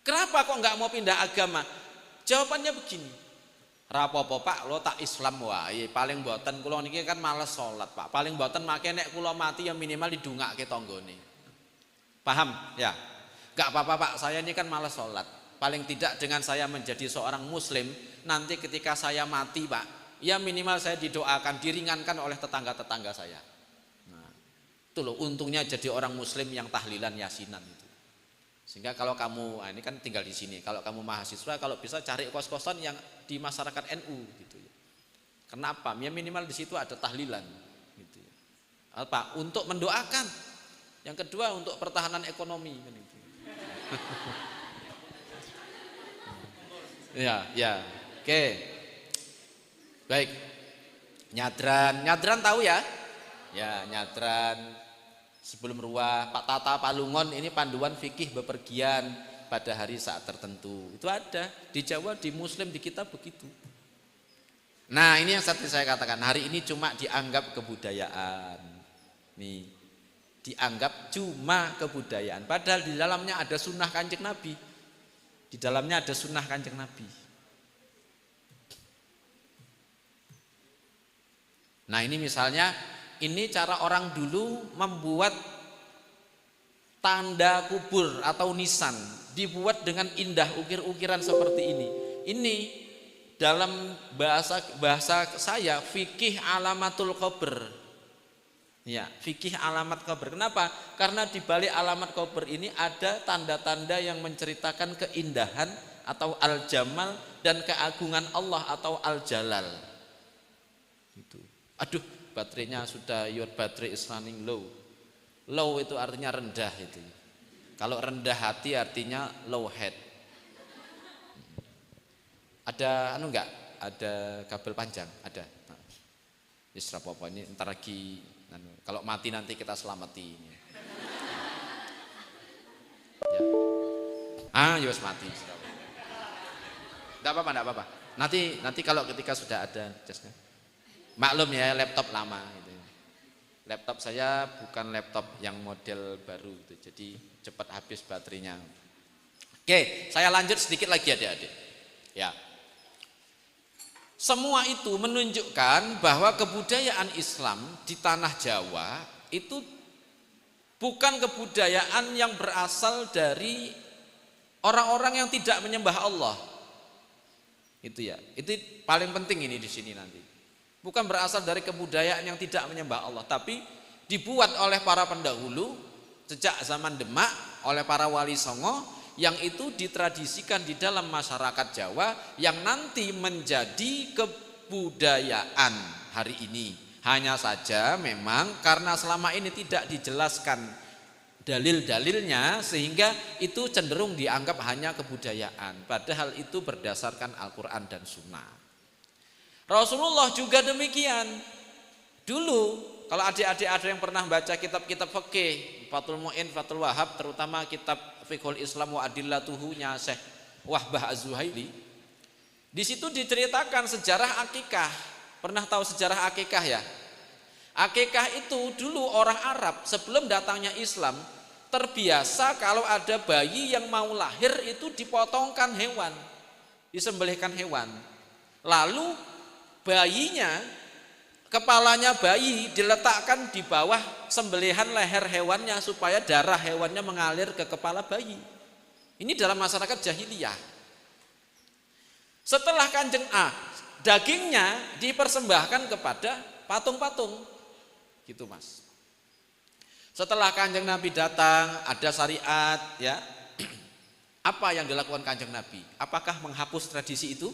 Kenapa kok nggak mau pindah agama? Jawabannya begini. Rapopo Pak, lo tak Islam wae, paling mboten kula niki kan males sholat Pak. Paling mboten make nek kula mati ya minimal didongake tanggane. Paham ya? Gak apa-apa Pak, saya ini kan males sholat. Paling tidak dengan saya menjadi seorang muslim, nanti ketika saya mati Pak, ya minimal saya didoakan, diringankan oleh tetangga-tetangga saya. Nah, itu loh untungnya jadi orang muslim yang tahlilan yasinan itu. Sehingga kalau kamu, nah ini kan tinggal di sini, kalau kamu mahasiswa, kalau bisa cari kos-kosan yang di masyarakat NU gitu ya. Kenapa? Ya minimal di situ ada tahlilan gitu ya. Apa? Untuk mendoakan. Yang kedua untuk pertahanan ekonomi kan itu. Ya. Oke. Baik. Nyadran tahu ya? Ya, nyadran. Sebelum ruah, Pak Tata Palungon ini panduan fikih bepergian pada hari saat tertentu. Itu ada di Jawa, di Muslim, di kita begitu. Nah, ini yang seperti saya katakan, hari ini cuma dianggap kebudayaan. Nih, dianggap cuma kebudayaan. Padahal di dalamnya ada sunnah Kanjeng Nabi. Di dalamnya ada sunnah Kanjeng Nabi. Nah, ini misalnya, ini cara orang dulu membuat tanda kubur atau nisan, dibuat dengan indah ukir-ukiran seperti ini. Ini dalam bahasa saya fikih alamatul qabr. Ya, fikih alamat qabr. Kenapa? Karena di balik alamat qabr ini ada tanda-tanda yang menceritakan keindahan atau al-jamal dan keagungan Allah atau al-jalal. Itu. Aduh, baterainya sudah, your battery is running low. Low itu artinya rendah itu. Kalau rendah hati artinya low head. Ada enggak? Ada kabel panjang? Ada. Nah, apa ini entar lagi kalau mati nanti kita selamati ini. Ya. Ya mati. Enggak apa-apa. Nanti kalau ketika sudah ada jasnya. Maklum ya, laptop lama gitu. Laptop saya bukan laptop yang model baru gitu, jadi cepat habis baterainya. Oke, saya lanjut sedikit lagi adik-adik. Ya, Semua itu menunjukkan bahwa kebudayaan Islam di tanah Jawa itu bukan kebudayaan yang berasal dari orang-orang yang tidak menyembah Allah. Itu ya, itu paling penting ini di sini nanti. Bukan berasal dari kebudayaan yang tidak menyembah Allah, tapi dibuat oleh para pendahulu sejak zaman Demak oleh para wali songo yang itu ditradisikan di dalam masyarakat Jawa yang nanti menjadi kebudayaan hari ini. Hanya saja memang karena selama ini tidak dijelaskan dalil-dalilnya sehingga itu cenderung dianggap hanya kebudayaan, padahal itu berdasarkan Al-Quran dan Sunnah. Rasulullah juga demikian. Dulu kalau adik-adik ada yang pernah baca kitab-kitab fikih, Fathul Mu'in, Fathul Wahab, terutama kitab Fiqhul Islam wa Adillatuhu-nya Syekh Wahbah Az-Zuhaili, di situ diceritakan sejarah akikah. Pernah tahu sejarah akikah ya? Akikah itu dulu orang Arab sebelum datangnya Islam terbiasa kalau ada bayi yang mau lahir itu dipotongkan hewan, disembelihkan hewan. Lalu bayinya, kepalanya bayi diletakkan di bawah sembelihan leher hewannya supaya darah hewannya mengalir ke kepala bayi. Ini dalam masyarakat jahiliyah. Setelah Kanjeng dagingnya dipersembahkan kepada patung-patung. Gitu Mas. Setelah Kanjeng Nabi datang, ada syariat ya. Apa yang dilakukan Kanjeng Nabi? Apakah menghapus tradisi itu?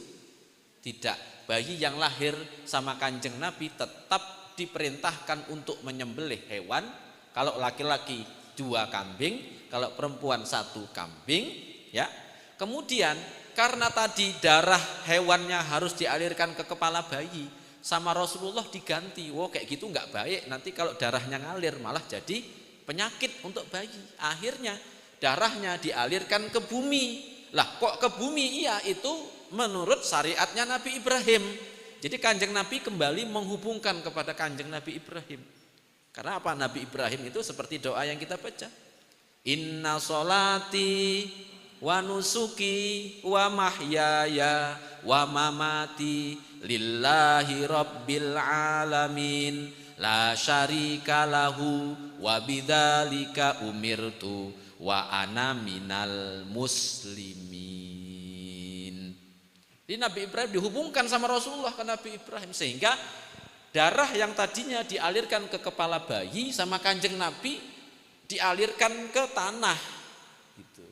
Tidak. Bayi yang lahir sama Kanjeng Nabi tetap diperintahkan untuk menyembelih hewan. Kalau laki-laki 2 kambing, kalau perempuan 1 kambing, ya. Kemudian karena tadi darah hewannya harus dialirkan ke kepala bayi, sama Rasulullah diganti. Wow, kayak gitu nggak baik. Nanti kalau darahnya ngalir malah jadi penyakit untuk bayi. Akhirnya darahnya dialirkan ke bumi. Lah kok ke bumi? Iya, itu menurut syariatnya Nabi Ibrahim. Jadi Kanjeng Nabi kembali menghubungkan kepada Kanjeng Nabi Ibrahim. Karena apa? Nabi Ibrahim itu seperti doa yang kita baca. Inna sholati wa nusuki wa mahyaya wa mamati lillahi rabbil alamin la syarika lahu wa bidzalika umirtu wa ana minal muslimin. Jadi Nabi Ibrahim dihubungkan sama Rasulullah ke Nabi Ibrahim sehingga darah yang tadinya dialirkan ke kepala bayi sama Kanjeng Nabi dialirkan ke tanah gitu.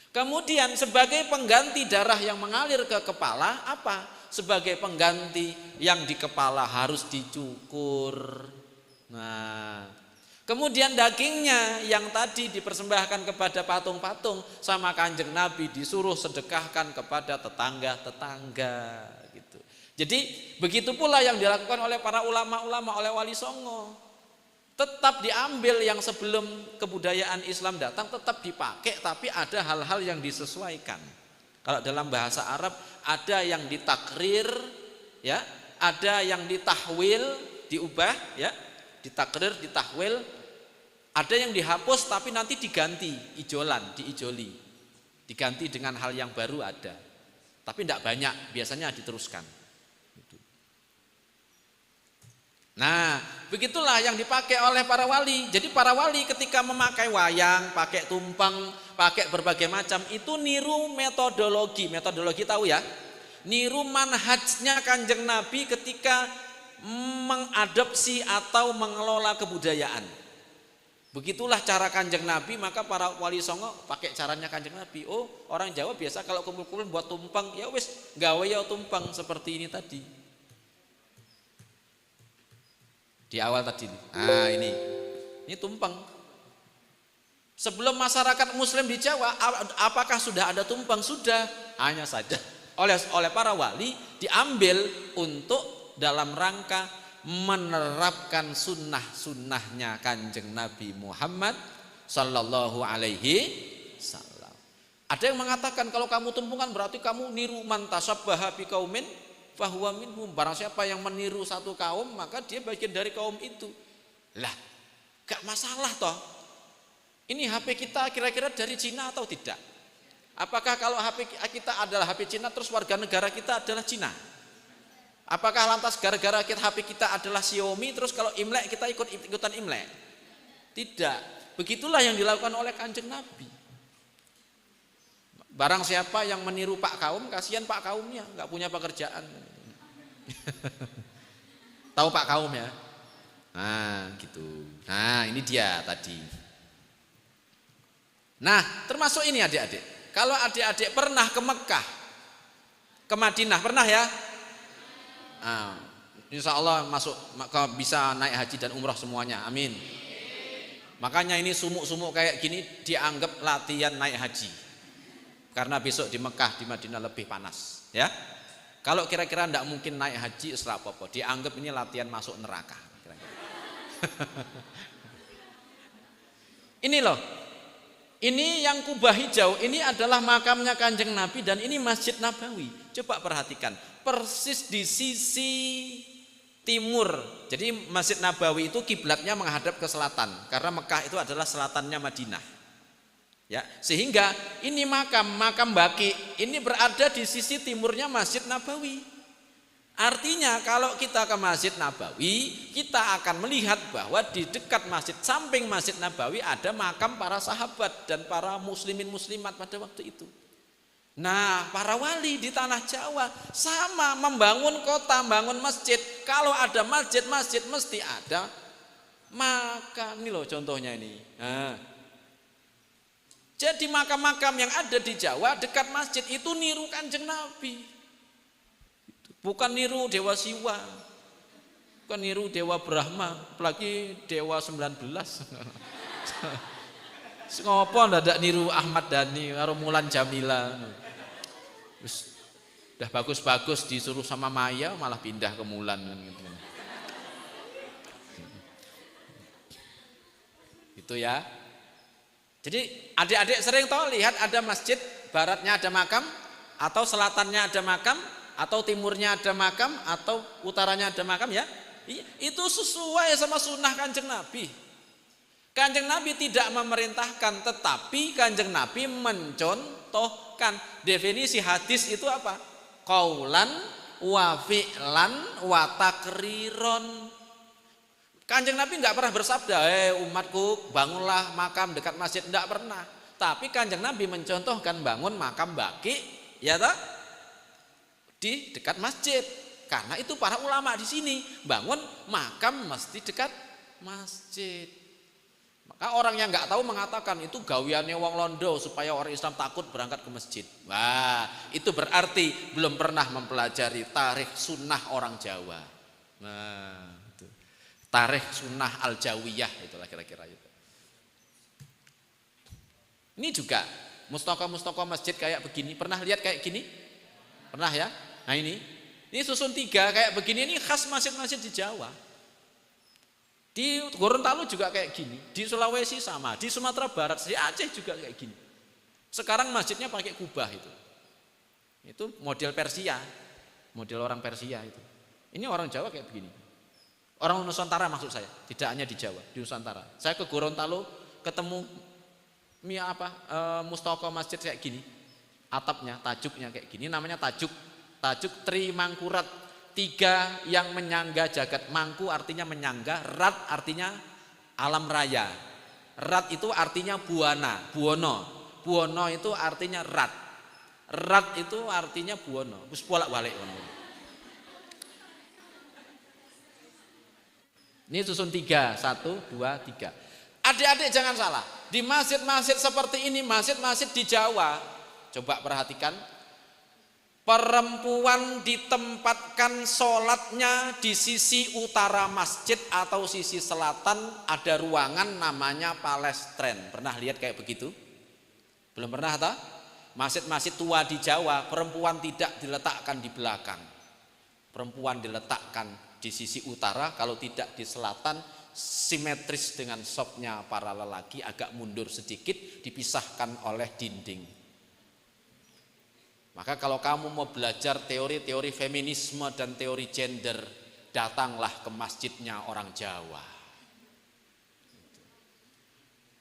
Kemudian sebagai pengganti darah yang mengalir ke kepala apa? Sebagai pengganti yang di kepala harus dicukur. Nah, kemudian dagingnya yang tadi dipersembahkan kepada patung-patung sama Kanjeng Nabi disuruh sedekahkan kepada tetangga-tetangga gitu. Jadi begitu pula yang dilakukan oleh para ulama-ulama, oleh Wali Songo. Tetap diambil yang sebelum kebudayaan Islam datang tetap dipakai, tapi ada hal-hal yang disesuaikan. Kalau dalam bahasa Arab ada yang ditakrir, ya, ada yang ditahwil, diubah, ya, ditakrir, ditahwil, ada yang dihapus tapi nanti diganti, diijoli, diganti dengan hal yang baru ada, tapi tidak banyak, biasanya diteruskan. Nah, begitulah yang dipakai oleh para wali. Jadi para wali ketika memakai wayang, pakai tumpeng, pakai berbagai macam, itu niru metodologi. Metodologi tahu ya? Niru manhajnya Kanjeng Nabi ketika mengadopsi atau mengelola kebudayaan. Begitulah cara Kanjeng Nabi, maka para wali songo pakai caranya Kanjeng Nabi. Oh, orang Jawa biasa kalau kumpul-kumpul buat tumpeng, ya wis gawe ya tumpeng seperti ini tadi. Di awal tadi, nah ini tumpeng. Sebelum masyarakat Muslim di Jawa, apakah sudah ada tumpeng? Sudah, hanya saja oleh para wali diambil untuk dalam rangka menerapkan sunnah-sunnahnya Kanjeng Nabi Muhammad Sallallahu Alaihi Wasallam. Ada yang mengatakan kalau kamu tumpungan berarti kamu niru man tasabbaha biqaumin fahuwa minhum. Barang siapa yang meniru satu kaum maka dia bagian dari kaum itu. Lah, gak masalah toh. Ini HP kita kira-kira dari Cina atau tidak? Apakah kalau HP kita adalah HP Cina terus warga negara kita adalah Cina? Apakah lantas gara-gara HP kita adalah Xiaomi terus kalau Imlek kita ikutan Imlek? Tidak. Begitulah yang dilakukan oleh Kanjeng Nabi. Barang siapa yang meniru Pak Kaum, kasihan Pak Kaumnya, nggak punya pekerjaan. Tahu Pak Kaum ya? Nah, gitu. Nah, ini dia tadi. Nah, termasuk ini adik-adik. Kalau adik-adik pernah ke Mekah, ke Madinah, pernah ya? Nah, insya Allah bisa naik haji dan umrah semuanya, amin. Makanya ini sumuk-sumuk kayak gini dianggap latihan naik haji. Karena besok di Mekah, di Madinah lebih panas, ya. Kalau kira-kira tidak mungkin naik haji, apa-apa. Dianggap ini latihan masuk neraka. Ini loh, ini yang kubah hijau, ini adalah makamnya Kanjeng Nabi dan ini Masjid Nabawi. Coba perhatikan, persis di sisi timur. Jadi Masjid Nabawi itu kiblatnya menghadap ke selatan, karena Mekah itu adalah selatannya Madinah. Ya, sehingga ini makam Baqi ini berada di sisi timurnya Masjid Nabawi. Artinya kalau kita ke Masjid Nabawi, kita akan melihat bahwa di dekat masjid, samping Masjid Nabawi ada makam para sahabat dan para muslimin muslimat pada waktu itu. Nah, para wali di tanah Jawa sama membangun kota, membangun masjid. Kalau ada masjid mesti ada makam. Ini loh contohnya ini. Nah, jadi makam-makam yang ada di Jawa dekat masjid itu niru Kanjeng Nabi. Bukan niru Dewa Siwa. Bukan niru Dewa Brahma, apalagi Dewa 19. Ngopo ndak niru Ahmad Dhani karo Mulan Jamila. Udah bagus-bagus disuruh sama Maya malah pindah ke Mulan gitu. Itu ya. Jadi adik-adik sering tahu lihat ada masjid, baratnya ada makam, atau selatannya ada makam, atau timurnya ada makam, atau utaranya ada makam ya. Itu sesuai sama sunnah Kanjeng Nabi. Kanjeng Nabi tidak memerintahkan, tetapi Kanjeng Nabi mencontohkan. Definisi hadis itu apa? Qaulan wa fi'lan wa takriron. Kanjeng Nabi enggak pernah bersabda, umatku bangunlah makam dekat masjid, enggak pernah. Tapi Kanjeng Nabi mencontohkan bangun makam Baqi, ya toh? Di dekat masjid. Karena itu para ulama di sini bangun makam mesti dekat masjid. Maka orang yang enggak tahu mengatakan itu gawiannya wong londo supaya orang Islam takut berangkat ke masjid. Wah, itu berarti belum pernah mempelajari tarikh sunnah orang Jawa. Nah, tarikh sunnah al-jawiyah itulah kira-kira itu. Ini juga mustaka masjid kayak begini. Pernah lihat kayak gini? Pernah ya? Nah ini susun 3 kayak begini, ini khas masjid-masjid di Jawa. Di Gorontalo juga kayak gini, di Sulawesi sama, di Sumatera Barat, di Aceh juga kayak gini. Sekarang masjidnya pakai kubah itu. Itu model Persia, model orang Persia itu. Ini orang Jawa kayak begini. Orang Nusantara maksud saya, tidak hanya di Jawa, di Nusantara. Saya ke Gorontalo ketemu mustaka masjid kayak gini. Atapnya, tajuknya kayak gini, namanya tajuk Tri Mangkurat. 3 yang menyangga jagat. Mangku artinya menyangga, rat artinya alam raya. Rat itu artinya buono. Buono itu artinya rat. Rat itu artinya buono. Wis bolak-balik. Ini susun 3, 1, 2, 3. Adik-adik jangan salah, di masjid-masjid seperti ini, masjid-masjid di Jawa, coba perhatikan, perempuan ditempatkan sholatnya di sisi utara masjid atau sisi selatan, ada ruangan namanya palestren. Pernah lihat kayak begitu? Belum pernah tak? Masjid-masjid tua di Jawa, perempuan tidak diletakkan di belakang. Perempuan diletakkan di sisi utara, kalau tidak di selatan, simetris dengan sopnya para lelaki, agak mundur sedikit, dipisahkan oleh dinding. Maka kalau kamu mau belajar teori-teori feminisme dan teori gender, datanglah ke masjidnya orang Jawa.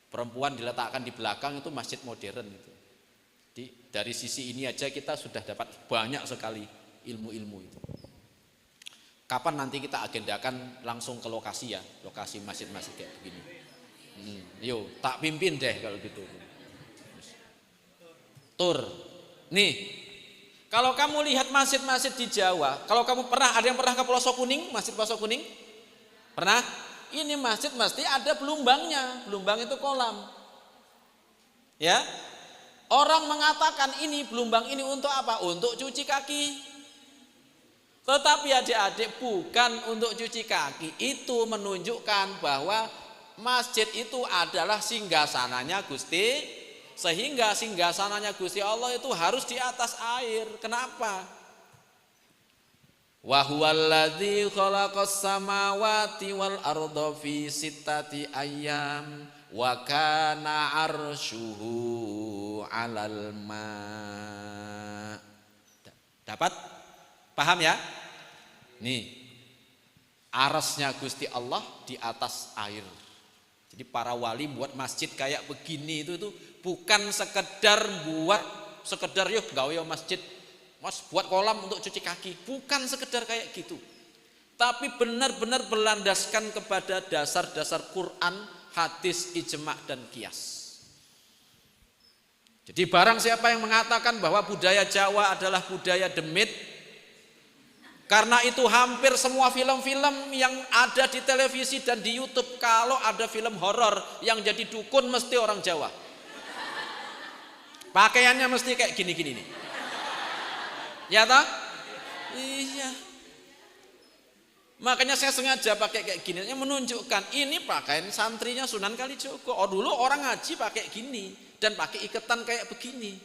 Perempuan diletakkan di belakang itu masjid modern itu. Dari sisi ini aja kita sudah dapat banyak sekali ilmu-ilmu itu. Kapan nanti kita agendakan langsung ke lokasi ya, lokasi masjid-masjid kayak begini. Yo, tak pimpin deh kalau gitu. Tur. Nih, kalau kamu lihat masjid-masjid di Jawa, kalau kamu ada yang pernah ke Pelosok Kuning, Masjid Pelosok Kuning? Pernah? Ini masjid mesti ada belumbangnya. Belumbang itu kolam. Ya. Orang mengatakan ini belumbang ini untuk apa? Untuk cuci kaki. Tetapi adik-adik, bukan untuk cuci kaki. Itu menunjukkan bahwa masjid itu adalah singgasananya Gusti. Sehingga singgasananya Gusti Allah itu harus di atas air. Kenapa? Wa huwallazi khalaqas samawati wal arda fi sittati ayyam wa kana arshuhu 'alal ma. Dapat? Paham ya? Nih. Arasnya Gusti Allah di atas air. Jadi para wali buat masjid kayak begini itu bukan sekedar yuk gawe masjid, Mas buat kolam untuk cuci kaki, bukan sekedar kayak gitu. Tapi benar-benar berlandaskan kepada dasar-dasar Quran, hadis, ijma' dan qiyas. Jadi barang siapa yang mengatakan bahwa budaya Jawa adalah budaya demit, karena itu hampir semua film-film yang ada di televisi dan di YouTube, kalau ada film horor yang jadi dukun mesti orang Jawa. Pakaiannya mesti kayak gini-gini nih. Ya toh? Iya. Makanya saya sengaja pakai kayak gini, menunjukkan ini pakaian santrinya Sunan Kalijogo. Oh dulu orang ngaji pakai gini dan pakai iketan kayak begini.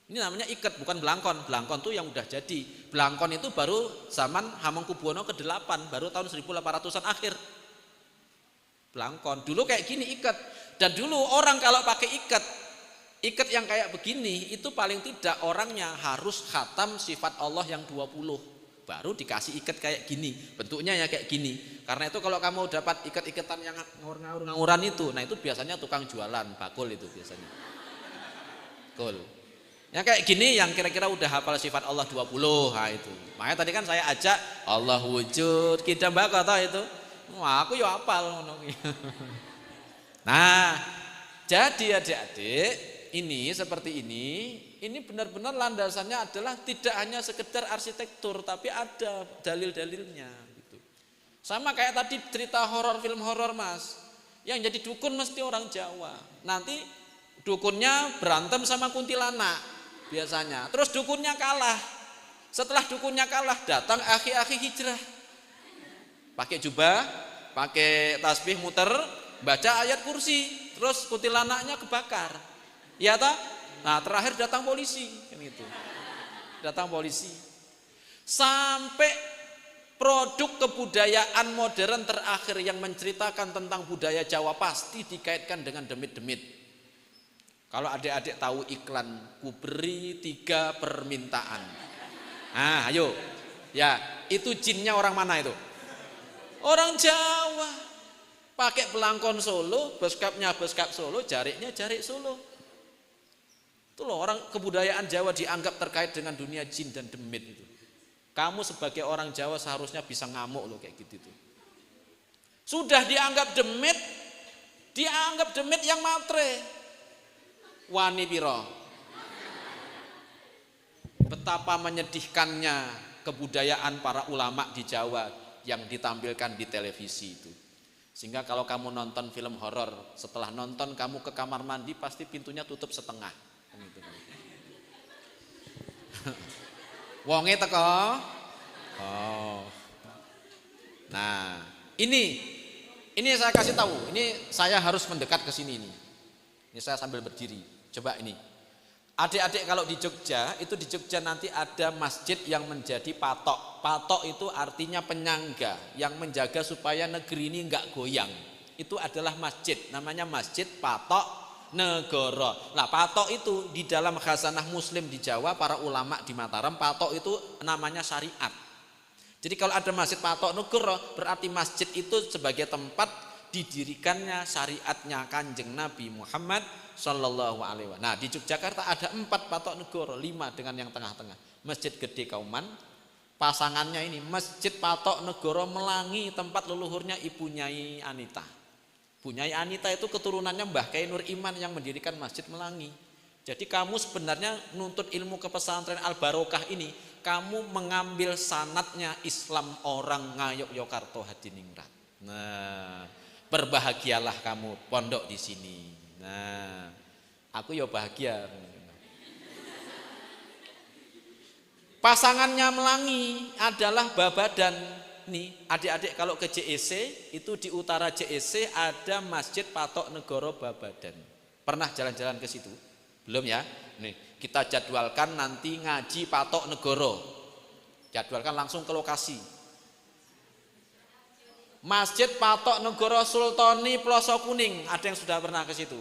Ini namanya iket, bukan belangkon. Belangkon tuh yang udah jadi. Belangkon itu baru zaman Hamengkubuwono ke-8, baru tahun 1800-an akhir. Belangkon. Dulu kayak gini iket. Dan dulu orang kalau pakai iket yang kayak begini itu paling tidak orangnya harus khatam sifat Allah yang 20. Baru dikasih iket kayak gini. Bentuknya ya kayak gini. Karena itu kalau kamu dapat iket-iketan yang ngawur-ngawuran itu, nah itu biasanya tukang jualan, bakul itu biasanya. Bakul. Yang kayak gini yang kira-kira udah hafal sifat Allah 20. Nah itu. Makanya tadi kan saya ajak Allah wujud, kita mbak kata itu. Wah, aku ya hafal. Nah, jadi adik-adik ini seperti ini benar-benar landasannya adalah tidak hanya sekedar arsitektur, tapi ada dalil-dalilnya gitu. Sama kayak tadi cerita horor, film horor Mas, yang jadi dukun mesti orang Jawa. Nanti dukunnya berantem sama kuntilanak biasanya, terus dukunnya kalah. Setelah dukunnya kalah datang akhi-akhi hijrah, pakai jubah, pakai tasbih muter, baca ayat kursi, terus kuntilanaknya kebakar. Ya toh? Nah, terakhir datang polisi kan gitu. Datang polisi. Sampai produk kebudayaan modern terakhir yang menceritakan tentang budaya Jawa pasti dikaitkan dengan demit-demit. Kalau adik-adik tahu iklan ku beri 3 permintaan. Nah, ayo. Ya, itu jinnya orang mana itu? Orang Jawa. Pakai belangkon Solo, beskapnya beskap Solo, jariknya jarik Solo. Itu loh, orang kebudayaan Jawa dianggap terkait dengan dunia jin dan demit itu. Kamu sebagai orang Jawa seharusnya bisa ngamuk loh kayak gitu tuh. Sudah dianggap demit yang matre. Wani piro. Betapa menyedihkannya kebudayaan para ulama di Jawa yang ditampilkan di televisi itu. Sehingga kalau kamu nonton film horor, setelah nonton kamu ke kamar mandi pasti pintunya tutup setengah. Wonge teko. Oh. Nah, ini saya kasih tahu. Ini saya harus mendekat ke sini ini. Ini saya sambil berdiri. Coba ini. Adik-adik kalau di Jogja, itu di Jogja nanti ada masjid yang menjadi patok. Patok itu artinya penyangga yang menjaga supaya negeri ini enggak goyang. Itu adalah masjid, namanya Masjid Patok Negara. Nah, patok itu di dalam khazanah Muslim di Jawa, para ulama di Mataram, patok itu namanya syariat. Jadi kalau ada Masjid Patok Negara, berarti masjid itu sebagai tempat didirikannya syariatnya Kanjeng Nabi Muhammad Sallallahu Alaihi Wasallam. Nah, di Yogyakarta ada 4 patok negara, 5 dengan yang tengah-tengah. Masjid Gede Kauman, pasangannya ini, Masjid Patok Negoro Melangi, tempat leluhurnya Ibu Nyai Anita. Bu Nyai Anita itu keturunannya Mbah Kyai Nur Iman yang mendirikan Masjid Melangi. Jadi kamu sebenarnya nuntut ilmu ke pesantren Al Barokah ini, kamu mengambil sanatnya Islam orang Ngayogyakarta Hadiningrat. Nah, berbahagialah kamu pondok di sini. Nah, aku ya bahagia. Pasangannya Melangi adalah Babadan. Nih, adik-adik kalau ke JEC, itu di utara JEC ada Masjid Patok Negoro Babadan. Pernah jalan-jalan ke situ? Belum ya? Nih, kita jadwalkan nanti ngaji Patok Negoro. Jadwalkan langsung ke lokasi. Masjid Patok Negoro Sultani Ploso Kuning. Ada yang sudah pernah ke situ?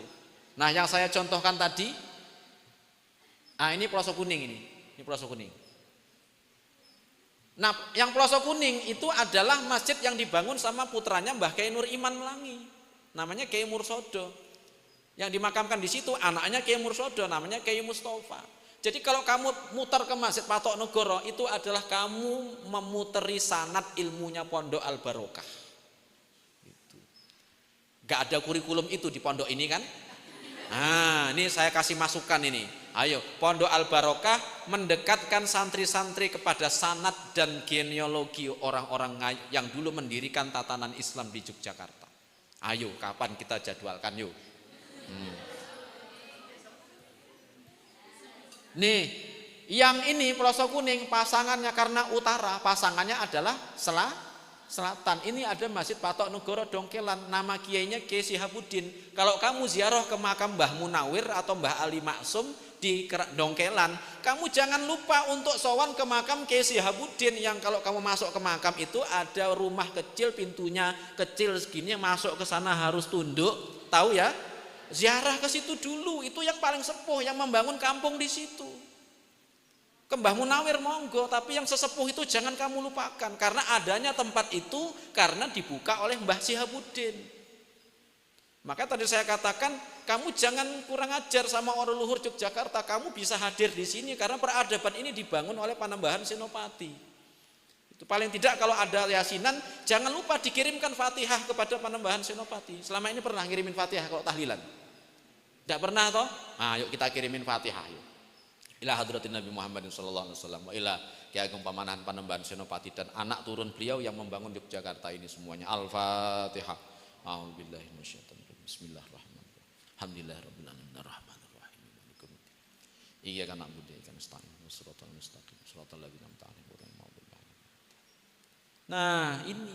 Nah, yang saya contohkan tadi, ini Ploso Kuning ini. Ini Ploso Kuning. Nah, yang Ploso Kuning itu adalah masjid yang dibangun sama putranya Mbah Kyai Nur Iman Melangi. Namanya Kyai Mursodo. Yang dimakamkan di situ anaknya Kyai Mursodo, namanya Kyai Mustafa. Jadi kalau kamu muter ke Masjid Patok Negoro, itu adalah kamu memuteri sanad ilmunya Pondok Al Barokah. Gitu. Gak ada kurikulum itu di pondok ini kan? Nah, ini saya kasih masukan ini. Ayo, Pondok Al Barokah mendekatkan santri-santri kepada sanad dan genealogi orang-orang yang dulu mendirikan tatanan Islam di Yogyakarta. Ayo, kapan kita jadwalkan yuk. Nih, yang ini Ploso Kuning pasangannya karena utara, pasangannya adalah selatan. Ini ada Masjid Patok Negoro Dongkelan, nama kiainya Kiai Sihabuddin. Kalau kamu ziarah ke makam Mbah Munawir atau Mbah Ali Maksum di Dongkelan, kamu jangan lupa untuk sowan ke makam Kiai Sihabuddin yang kalau kamu masuk ke makam itu ada rumah kecil, pintunya kecil segini, masuk ke sana harus tunduk, tahu ya? Ziarah ke situ dulu, itu yang paling sepuh yang membangun kampung di situ. Ke Mbah Munawir monggo, tapi yang sesepuh itu jangan kamu lupakan karena adanya tempat itu karena dibuka oleh Mbah Sihabuddin. Maka tadi saya katakan kamu jangan kurang ajar sama orang luhur Yogyakarta, kamu bisa hadir di sini karena peradaban ini dibangun oleh Panembahan Senopati. Itu paling tidak kalau ada yasinan jangan lupa dikirimkan Fatihah kepada Panembahan Senopati. Selama ini pernah ngirimin Fatihah kalau tahlilan? Tidak pernah toh? Nah, yuk kita kirimin Fatihah yuk. Ila hadratin Nabi Muhammad sallallahu alaihi wasallam wa ila Ki Ageng Pamanahan Panembahan Senopati dan anak turun beliau yang membangun Yogyakarta ini semuanya. Al-Fatihah. A'udzubillahi minasyaitonir rajim. Bismillahirrahmanirrahim. Alhamdulillahirabbil alamin arrahmanir rahim maliki yaumiddin. Iyyaka na'budu wa iyyaka nasta'in. Shiratal mustaqim. Shiratal ladzina an'amta 'alaihim ghairil maghdubi 'alaihim. Nah, ini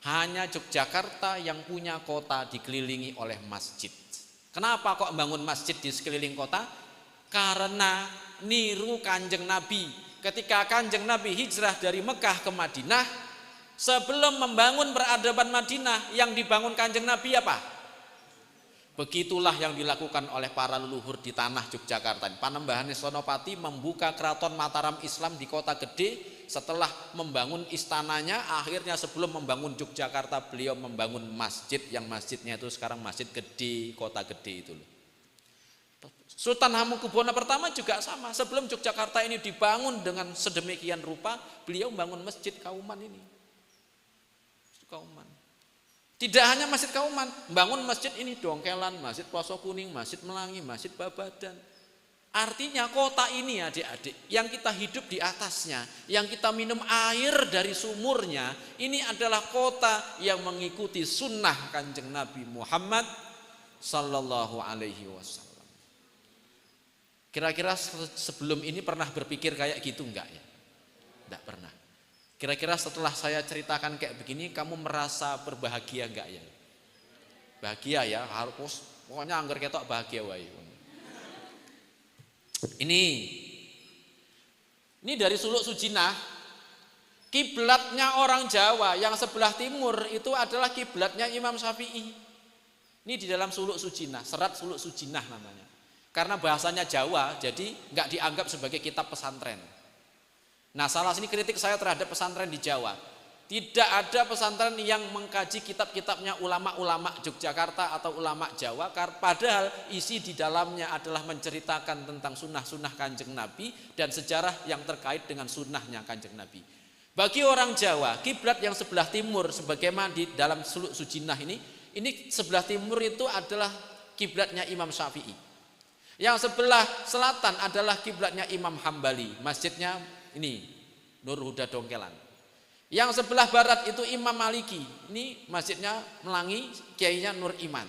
hanya Yogyakarta yang punya kota dikelilingi oleh masjid. Kenapa kok bangun masjid di sekeliling kota? Karena niru Kanjeng Nabi. Ketika Kanjeng Nabi hijrah dari Mekah ke Madinah, sebelum membangun peradaban Madinah, yang dibangun Kanjeng Nabi apa? Begitulah yang dilakukan oleh para leluhur di tanah Yogyakarta. Panembahan Senopati membuka keraton Mataram Islam di kota gede. Setelah membangun istananya, akhirnya sebelum membangun Yogyakarta, beliau membangun masjid, yang masjidnya itu sekarang masjid gede, kota gede itu loh. Sultan Hamengkubuwono pertama juga sama. Sebelum Yogyakarta ini dibangun dengan sedemikian rupa, beliau membangun masjid Kauman ini. Kauman. Tidak hanya masjid Kauman, bangun masjid ini Dongkelan, Masjid Ploso Kuning, Masjid Melangi, Masjid Babadan. Artinya kota ini adik-adik, yang kita hidup di atasnya, yang kita minum air dari sumurnya, ini adalah kota yang mengikuti sunnah Kanjeng Nabi Muhammad sallallahu alaihi wasallam. Kira-kira sebelum ini pernah berpikir kayak gitu enggak ya? Enggak pernah. Kira-kira setelah saya ceritakan kayak begini, kamu merasa berbahagia enggak ya? Bahagia ya, harus pokoknya angger ketok bahagia wae. Ini dari Suluk Sujinah. Kiblatnya orang Jawa yang sebelah timur itu adalah kiblatnya Imam Syafi'i. Ini di dalam Suluk Sujinah, serat Suluk Sujinah namanya. Karena bahasanya Jawa, jadi nggak dianggap sebagai kitab pesantren. Nah, salah sini kritik saya terhadap pesantren di Jawa. Tidak ada pesantren yang mengkaji kitab-kitabnya ulama-ulama Yogyakarta atau ulama Jawa, padahal isi di dalamnya adalah menceritakan tentang sunnah-sunnah Kanjeng Nabi dan sejarah yang terkait dengan sunnahnya Kanjeng Nabi. Bagi orang Jawa, kiblat yang sebelah timur sebagaimana di dalam Suluk Sujinah ini sebelah timur itu adalah kiblatnya Imam Syafi'i. Yang sebelah selatan adalah kiblatnya Imam Hambali, masjidnya ini Nur Huda Dongkelan. Yang sebelah barat itu Imam Maliki, ini masjidnya Melangi, kiainya Nur Iman.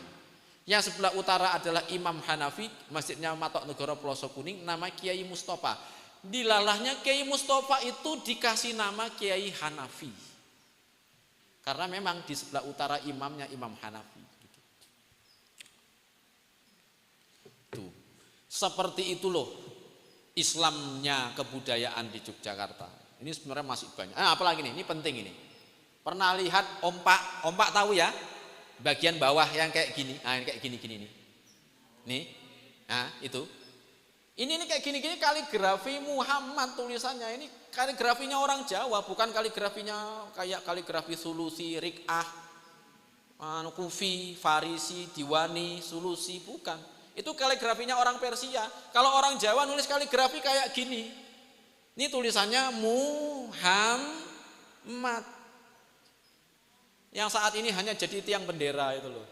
Yang sebelah utara adalah Imam Hanafi, masjidnya Matok Negoro Pelosok Kuning, nama Kiai Mustafa. Dilalahnya Kiai Mustafa itu dikasih nama Kiai Hanafi. Karena memang di sebelah utara imamnya Imam Hanafi. Tuh. Seperti itu loh Islamnya kebudayaan di Yogyakarta. Ini sebenarnya masih banyak. Apalagi nih, ini penting ini. Pernah lihat ompak? Ompak tahu ya? Bagian bawah yang kayak gini. Nah, kayak gini-gini nih. Nih. Nah, itu. Ini kayak gini-gini kaligrafi Muhammad tulisannya. Ini kaligrafinya orang Jawa, bukan kaligrafinya kayak kaligrafi Sulusi, Rik'ah, Kufi, Farisi, Diwani, Sulusi, bukan. Itu kaligrafinya orang Persia. Kalau orang Jawa nulis kaligrafi kayak gini. Ini tulisannya Muhammad. Yang saat ini hanya jadi tiang bendera itu loh.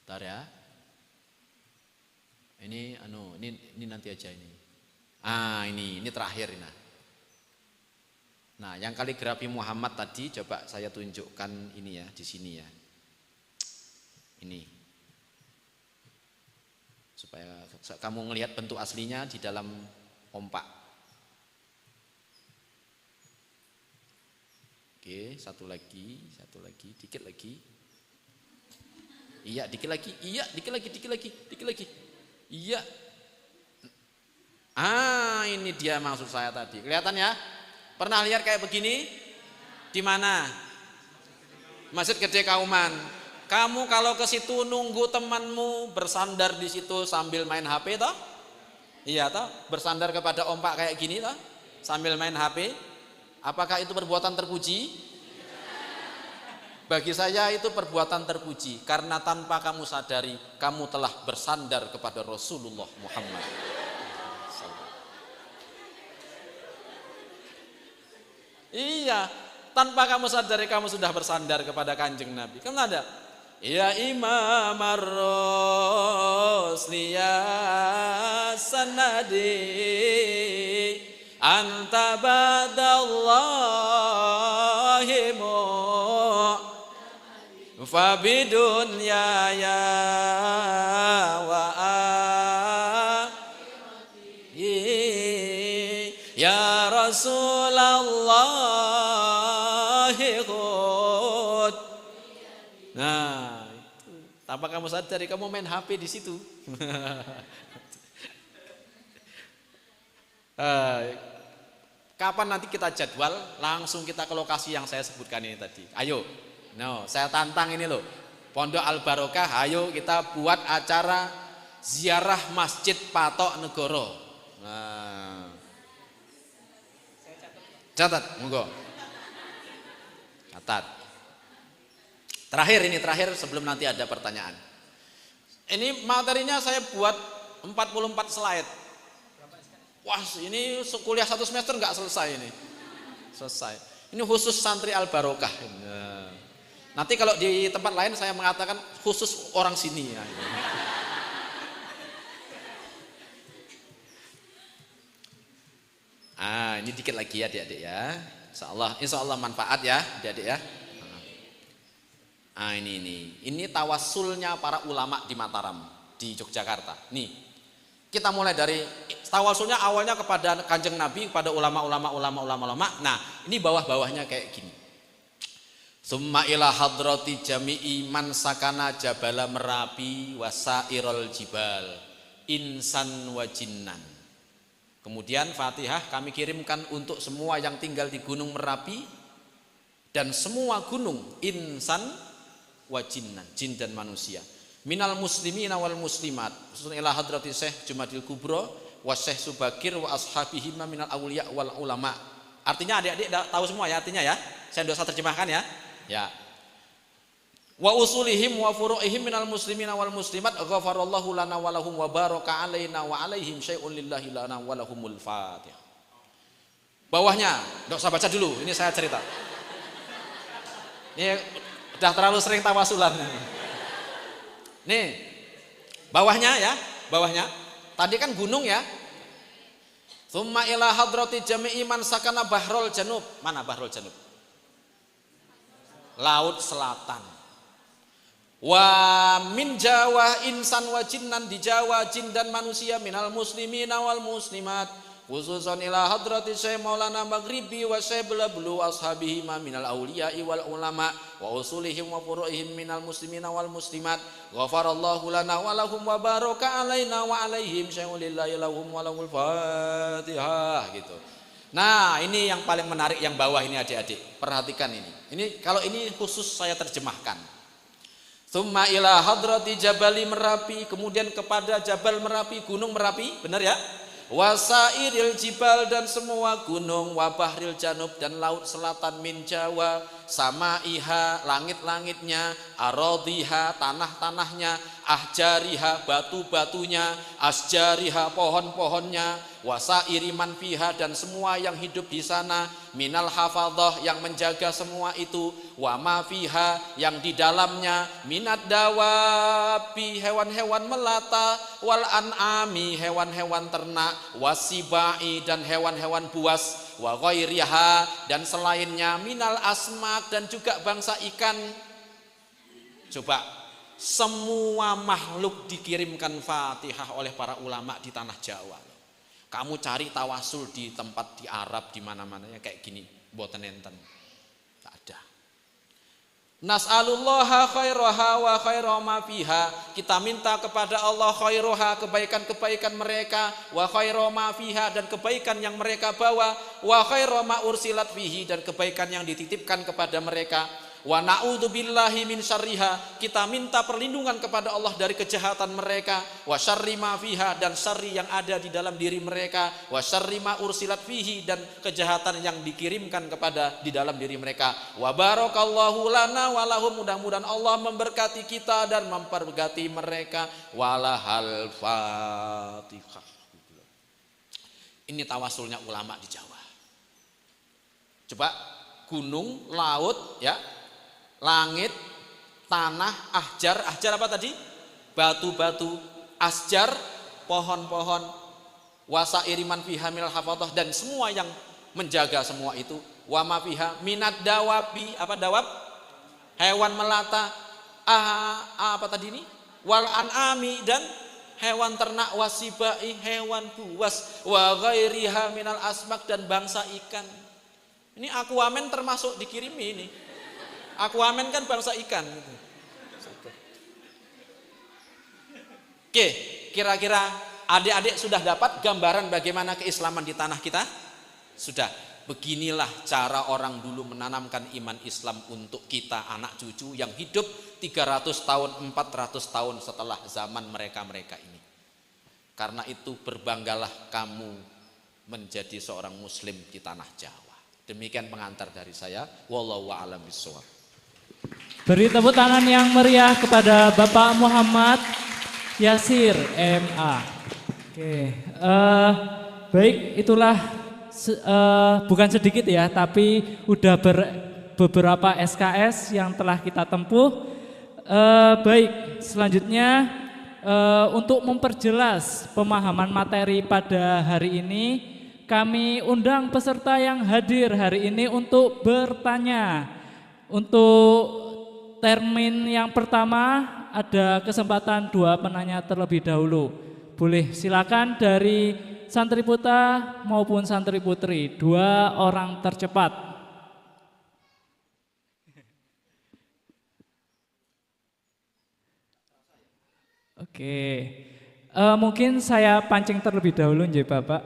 Bentar ya. Ini nanti aja ini. Ini terakhir ini. Nah, yang kaligrafi Muhammad tadi coba saya tunjukkan ini ya, di sini ya. Ini. Supaya kamu ngelihat bentuk aslinya di dalam ompak. Oke, satu lagi, dikit lagi. Iya, dikit lagi. Iya. Ini dia maksud saya tadi. Kelihatan ya? Pernah lihat kayak begini? Di mana? Masjid Gede Kauman. Kamu kalau ke situ nunggu temanmu bersandar di situ sambil main HP toh? Iya toh? Bersandar kepada ompak kayak gini toh? Sambil main HP. Apakah itu perbuatan terpuji? Bagi saya itu perbuatan terpuji karena tanpa kamu sadari kamu telah bersandar kepada Rasulullah Muhammad. Iya, tanpa kamu sadari kamu sudah bersandar kepada Kanjeng Nabi. Kan ada? Ya Imam ar-Rusli ya sanadi anta badallahi Fabidunya ya wa ya Rasulullah khud. Nah, itu. Tanpa kamu sadari kamu main HP di situ. Kapan nanti kita jadwal langsung kita ke lokasi yang saya sebutkan ini tadi. Ayo. Saya tantang ini loh. Pondok Al Barokah, ayo kita buat acara ziarah Masjid Patok Negoro. Nah. Catat, monggo. Catat. Terakhir sebelum nanti ada pertanyaan. Ini materinya saya buat 44 slide. Wah, ini kuliah 1 semester nggak selesai ini. Selesai. Ini khusus santri Al Barokah. Nanti kalau di tempat lain saya mengatakan khusus orang sini ya. Ini dikit lagi ya adik-adik ya. Insya Allah manfaat ya adik-adik ya. Ini tawassulnya para ulama di Mataram, di Yogyakarta. Nih, kita mulai dari tawassulnya awalnya kepada Kanjeng Nabi, kepada ulama. Nah, ini bawah-bawahnya kayak gini. Summa ila hadrati jami'i man sakana jabala Merapi wasairul jibal insan wa jinnan. Kemudian Fatihah kami kirimkan untuk semua yang tinggal di Gunung Merapi dan semua gunung insan wa jinnan, jin dan manusia. Minal muslimina wal muslimat. Ila hadrati Syekh Jumadil Kubro wa Syekh Subakir wa ashabihim minal awliya wal ulama. Artinya adik-adik tahu semua ya artinya ya. Saya dosa terjemahkan ya. Ya. wa usulihim wa furu'ihim minal muslimina wal muslimat ghafarallahu lana wa lahum wa baraka alaina wa alaihim syai'un lillahi lana wa lahumul Fatihah. Bawahnya, enggak usah baca dulu, ini saya cerita. Ini udah terlalu sering tawasulan. Nih, bawahnya ya, bawahnya. Tadi kan gunung ya. Tsumma ila hadrati jami'i man sakana bahrul janub. Mana bahrul janub? Laut selatan. Wa min Jawa insan wa jinnan, di Jawa jin dan manusia minal muslimina wal muslimat. Khususan ila hadrati Syekh Maulana Maghribi wa Syekh Belablu ashabihi ma minal awliya'i wal ulama wa usulihim wa furu'ihim minal muslimina wal muslimat ghafarallahu lana wa lahum wa baraka alaina wa alaihim syai'un lillahi lahum wa lahumul Fatihah gitu. Nah, ini yang paling menarik yang bawah ini adik-adik. Perhatikan ini. Ini kalau ini khusus saya terjemahkan. Tsumma ila hadrati Jabali Merapi, kemudian kepada Jabal Merapi, gunung Merapi, benar ya? Wasairil jibal, dan semua gunung, wabahril janub, dan laut selatan, min Jawa, sama iha, langit-langitnya, arodiha, tanah-tanahnya, ahjariha, batu-batunya, asjariha, pohon-pohonnya, wasairi man fiha, dan semua yang hidup di sana, minal hafadhah, yang menjaga semua itu, wa ma fiha, yang di dalamnya, minad dawabi, hewan-hewan melata, wal an'ami, hewan-hewan ternak, wasibai, dan hewan-hewan buas, wa ghairiha, dan selainnya, minal asmak, dan juga bangsa ikan. Coba, semua makhluk dikirimkan Fatihah oleh para ulama di tanah Jawa. Kamu cari tawasul di tempat di Arab, di mana-mana ya kayak gini, boten enten. Tak ada. Nas'alullaha khairaha wa khaira ma fiha. Kita minta kepada Allah khairaha, kebaikan-kebaikan mereka, wa khaira ma fiha, dan kebaikan yang mereka bawa, wa khaira ma ursilat fihi, dan kebaikan yang dititipkan kepada mereka. Wa na'udzubillahi min syarriha, kita minta perlindungan kepada Allah dari kejahatan mereka, wa syarri ma fiha, dan syarri yang ada di dalam diri mereka, wa syarri ma ursilat fihi, dan kejahatan yang dikirimkan kepada di dalam diri mereka. Wa barakallahu lana wa lahum, mudah-mudahan Allah memberkati kita dan memberkati mereka. Walahal Fatihah. Ini tawasulnya ulama di Jawa. Coba gunung, laut ya, langit, tanah, ahjar apa tadi? Batu-batu, asjar, pohon-pohon, wasairi man fiha minal hafadhah, dan semua yang menjaga semua itu, wa ma fiha minad dawabi, apa dawab? Hewan melata, apa tadi ini? Wal an'ami, dan hewan ternak, wasibai, hewan buas, wa ghairiha minal asmak, dan bangsa ikan. Ini aquaman termasuk dikirimi ini. Aquaman kan bangsa ikan. Oke, kira-kira adik-adik sudah dapat gambaran bagaimana keislaman di tanah kita? Sudah. Beginilah cara orang dulu menanamkan iman Islam untuk kita anak cucu yang hidup 300 tahun, 400 tahun setelah zaman mereka-mereka ini. Karena itu berbanggalah kamu menjadi seorang muslim di tanah Jawa. Demikian pengantar dari saya. Wallahu a'lam bishawab. Beri tepuk tangan yang meriah kepada Bapak Muhammad Yasir MA. Oke, baik, itulah bukan sedikit ya, tapi udah beberapa SKS yang telah kita tempuh. Baik, selanjutnya untuk memperjelas pemahaman materi pada hari ini, kami undang peserta yang hadir hari ini untuk bertanya. Untuk termin yang pertama ada kesempatan 2 penanya terlebih dahulu. Boleh silakan dari santri putra maupun santri putri, 2 orang tercepat. Oke, mungkin saya pancing terlebih dahulu nggih Bapak.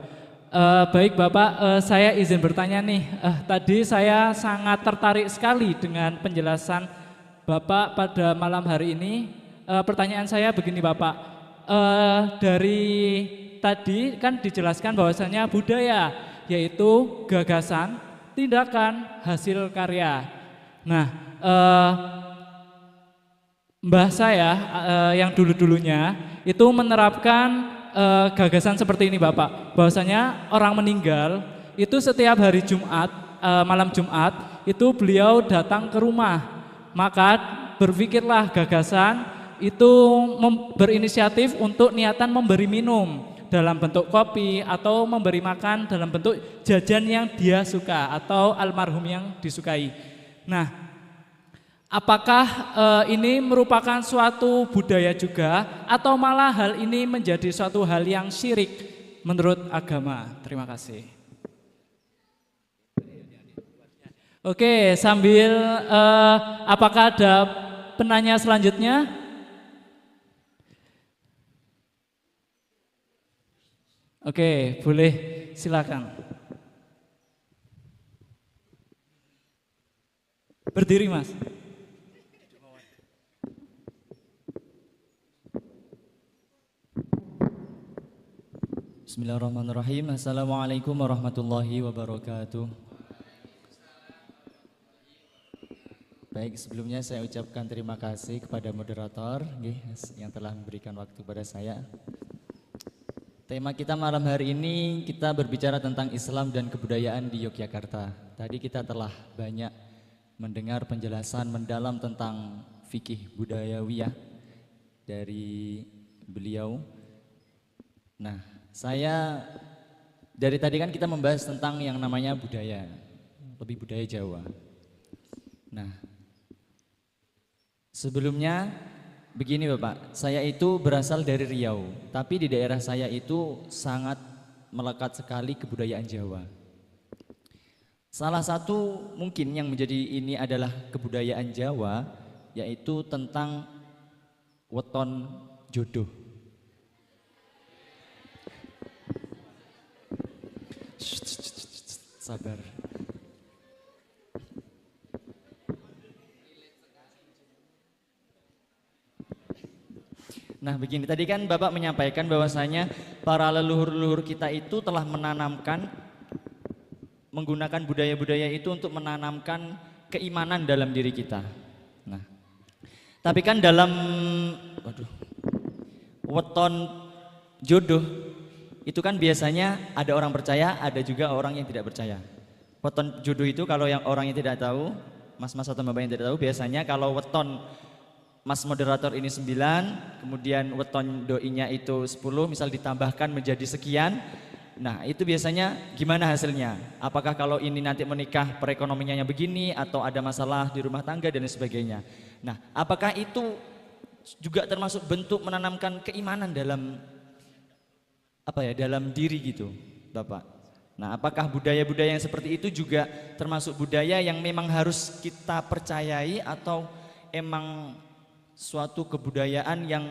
Baik Bapak, saya izin bertanya nih. Tadi saya sangat tertarik sekali dengan penjelasan Bapak pada malam hari ini. Pertanyaan saya begini Bapak, dari tadi kan dijelaskan bahwasanya budaya yaitu gagasan, tindakan, hasil karya. Nah, mbah saya yang dulu-dulunya itu menerapkan gagasan seperti ini Bapak. Bahwasanya orang meninggal itu setiap hari Jumat, malam Jumat itu beliau datang ke rumah. Maka berpikirlah gagasan itu berinisiatif untuk niatan memberi minum dalam bentuk kopi atau memberi makan dalam bentuk jajan yang dia suka atau almarhum yang disukai. Nah, apakah ini merupakan suatu budaya juga atau malah hal ini menjadi suatu hal yang syirik menurut agama? Terima kasih. Oke, sambil apakah ada penanya selanjutnya? Oke, boleh silakan. Berdiri, Mas. Bismillahirrahmanirrahim. Assalamualaikum warahmatullahi wabarakatuh. Baik, sebelumnya saya ucapkan terima kasih kepada moderator yang telah memberikan waktu kepada saya. Tema kita malam hari ini kita berbicara tentang Islam dan kebudayaan di Yogyakarta. Tadi kita telah banyak mendengar penjelasan mendalam tentang fikih budayawiyah dari beliau. Nah, saya dari tadi kan kita membahas tentang yang namanya budaya, lebih budaya Jawa. Nah, sebelumnya begini Bapak, saya itu berasal dari Riau, tapi di daerah saya itu sangat melekat sekali kebudayaan Jawa. Salah satu mungkin yang menjadi ini adalah kebudayaan Jawa, yaitu tentang weton jodoh. Sabar. Nah begini, tadi kan Bapak menyampaikan bahwasanya para leluhur-leluhur kita itu telah menanamkan, menggunakan budaya-budaya itu untuk menanamkan keimanan dalam diri kita. Nah, tapi kan dalam weton jodoh itu kan biasanya ada orang percaya, ada juga orang yang tidak percaya. Weton jodoh itu kalau yang orang yang tidak tahu, mas-mas atau mbak yang tidak tahu, biasanya kalau weton mas moderator ini 9, kemudian weton doinya itu 10, misal ditambahkan menjadi sekian. Nah itu biasanya gimana hasilnya? Apakah kalau ini nanti menikah perekonomiannya begini, atau ada masalah di rumah tangga dan sebagainya. Nah apakah itu juga termasuk bentuk menanamkan keimanan dalam dalam diri gitu Bapak? Nah apakah budaya-budaya yang seperti itu juga termasuk budaya yang memang harus kita percayai, atau emang suatu kebudayaan yang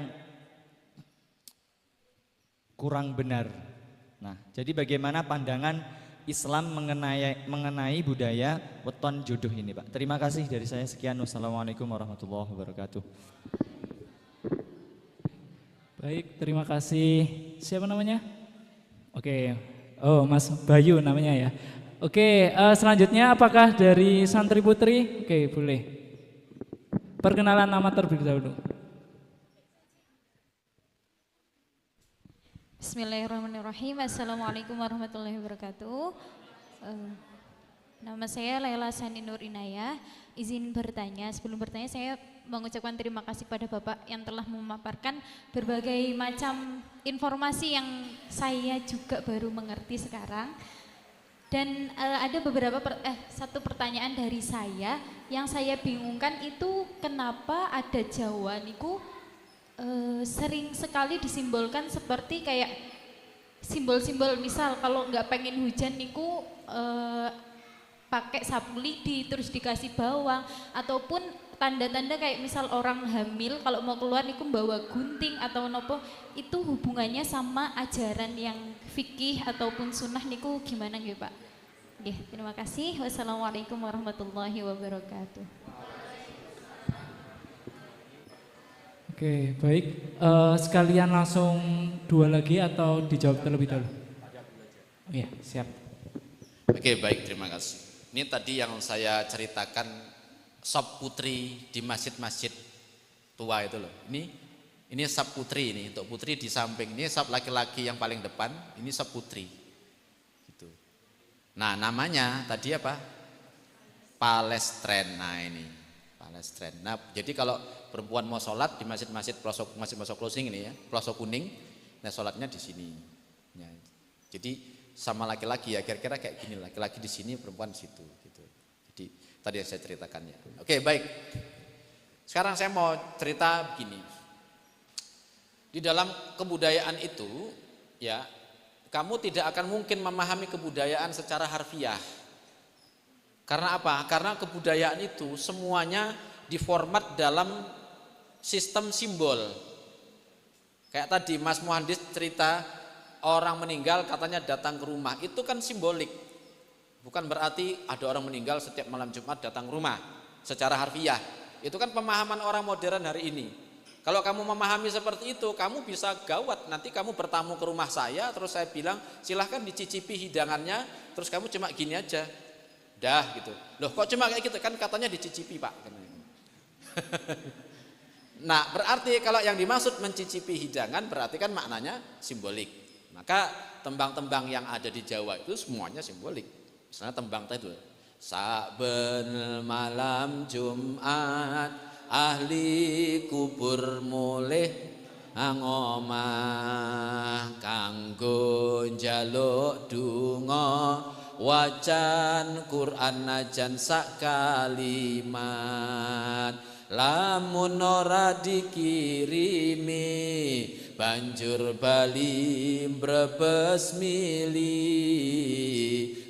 kurang benar? Nah, jadi bagaimana pandangan Islam mengenai budaya weton jodoh ini, Pak? Terima kasih dari saya, sekian. Wassalamualaikum warahmatullahi wabarakatuh. Baik, terima kasih. Siapa namanya? Oke, oh Mas Bayu namanya ya. Oke, selanjutnya apakah dari santri putri? Oke, boleh. Perkenalan nama terlebih dahulu. Bismillahirrahmanirrahim. Assalamualaikum warahmatullahi wabarakatuh. Nama saya Laila Sani Nur Inayah. Izin bertanya, sebelum bertanya saya mengucapkan terima kasih pada Bapak yang telah memaparkan berbagai macam informasi yang saya juga baru mengerti sekarang. Dan ada satu pertanyaan dari saya yang saya bingungkan itu, kenapa ada Jawa niku sering sekali disimbolkan seperti kayak simbol-simbol, misal kalau nggak pengen hujan niku pakai sapu lidi terus dikasih bawang, ataupun tanda-tanda kayak misal orang hamil kalau mau keluar niku bawa gunting atau nopo, itu hubungannya sama ajaran yang fikih ataupun sunnah niku gimana nggih Pak? Nggih, terima kasih. Wassalamualaikum warahmatullahi wabarakatuh. Oke, baik. Sekalian langsung dua lagi atau dijawab terlebih dahulu? Oh iya, siap. Oke, baik, terima kasih. Ini tadi yang saya ceritakan sop putri di masjid-masjid tua itu loh. Ini sab putri ini, untuk putri di samping, ini sab laki-laki yang paling depan, ini sab putri. Gitu. Nah, namanya tadi apa? Palestren. Nah, ini Palestren. Nah, jadi kalau perempuan mau sholat di masjid-masjid pelosok closing ini ya, pelosok kuning, nah sholatnya di sini. Ya. Jadi sama laki-laki ya, kira-kira kayak gini, laki-laki di sini, perempuan di situ. Gitu. Jadi tadi yang saya ceritakan ya. Oke, baik. Sekarang saya mau cerita begini. Di dalam kebudayaan itu, ya, kamu tidak akan mungkin memahami kebudayaan secara harfiah. Karena apa? Karena kebudayaan itu semuanya diformat dalam sistem simbol. Kayak tadi Mas Muhandis cerita orang meninggal katanya datang ke rumah, itu kan simbolik. Bukan berarti ada orang meninggal setiap malam Jumat datang ke rumah secara harfiah. Itu kan pemahaman orang modern hari ini. Kalau kamu memahami seperti itu, kamu bisa gawat. Nanti kamu bertamu ke rumah saya, terus saya bilang silahkan dicicipi hidangannya, terus kamu cuma gini aja, dah gitu. Loh kok cuma kayak gitu, kan katanya dicicipi Pak. Nah berarti kalau yang dimaksud mencicipi hidangan berarti kan maknanya simbolik. Maka tembang-tembang yang ada di Jawa itu semuanya simbolik. Misalnya tembang itu, saben malam Jumat ahli kubur mulih angomah kanggo njaluk donga wacan Quran najan sak kalimat lamun ora dikirimi banjur bali mbrebes mili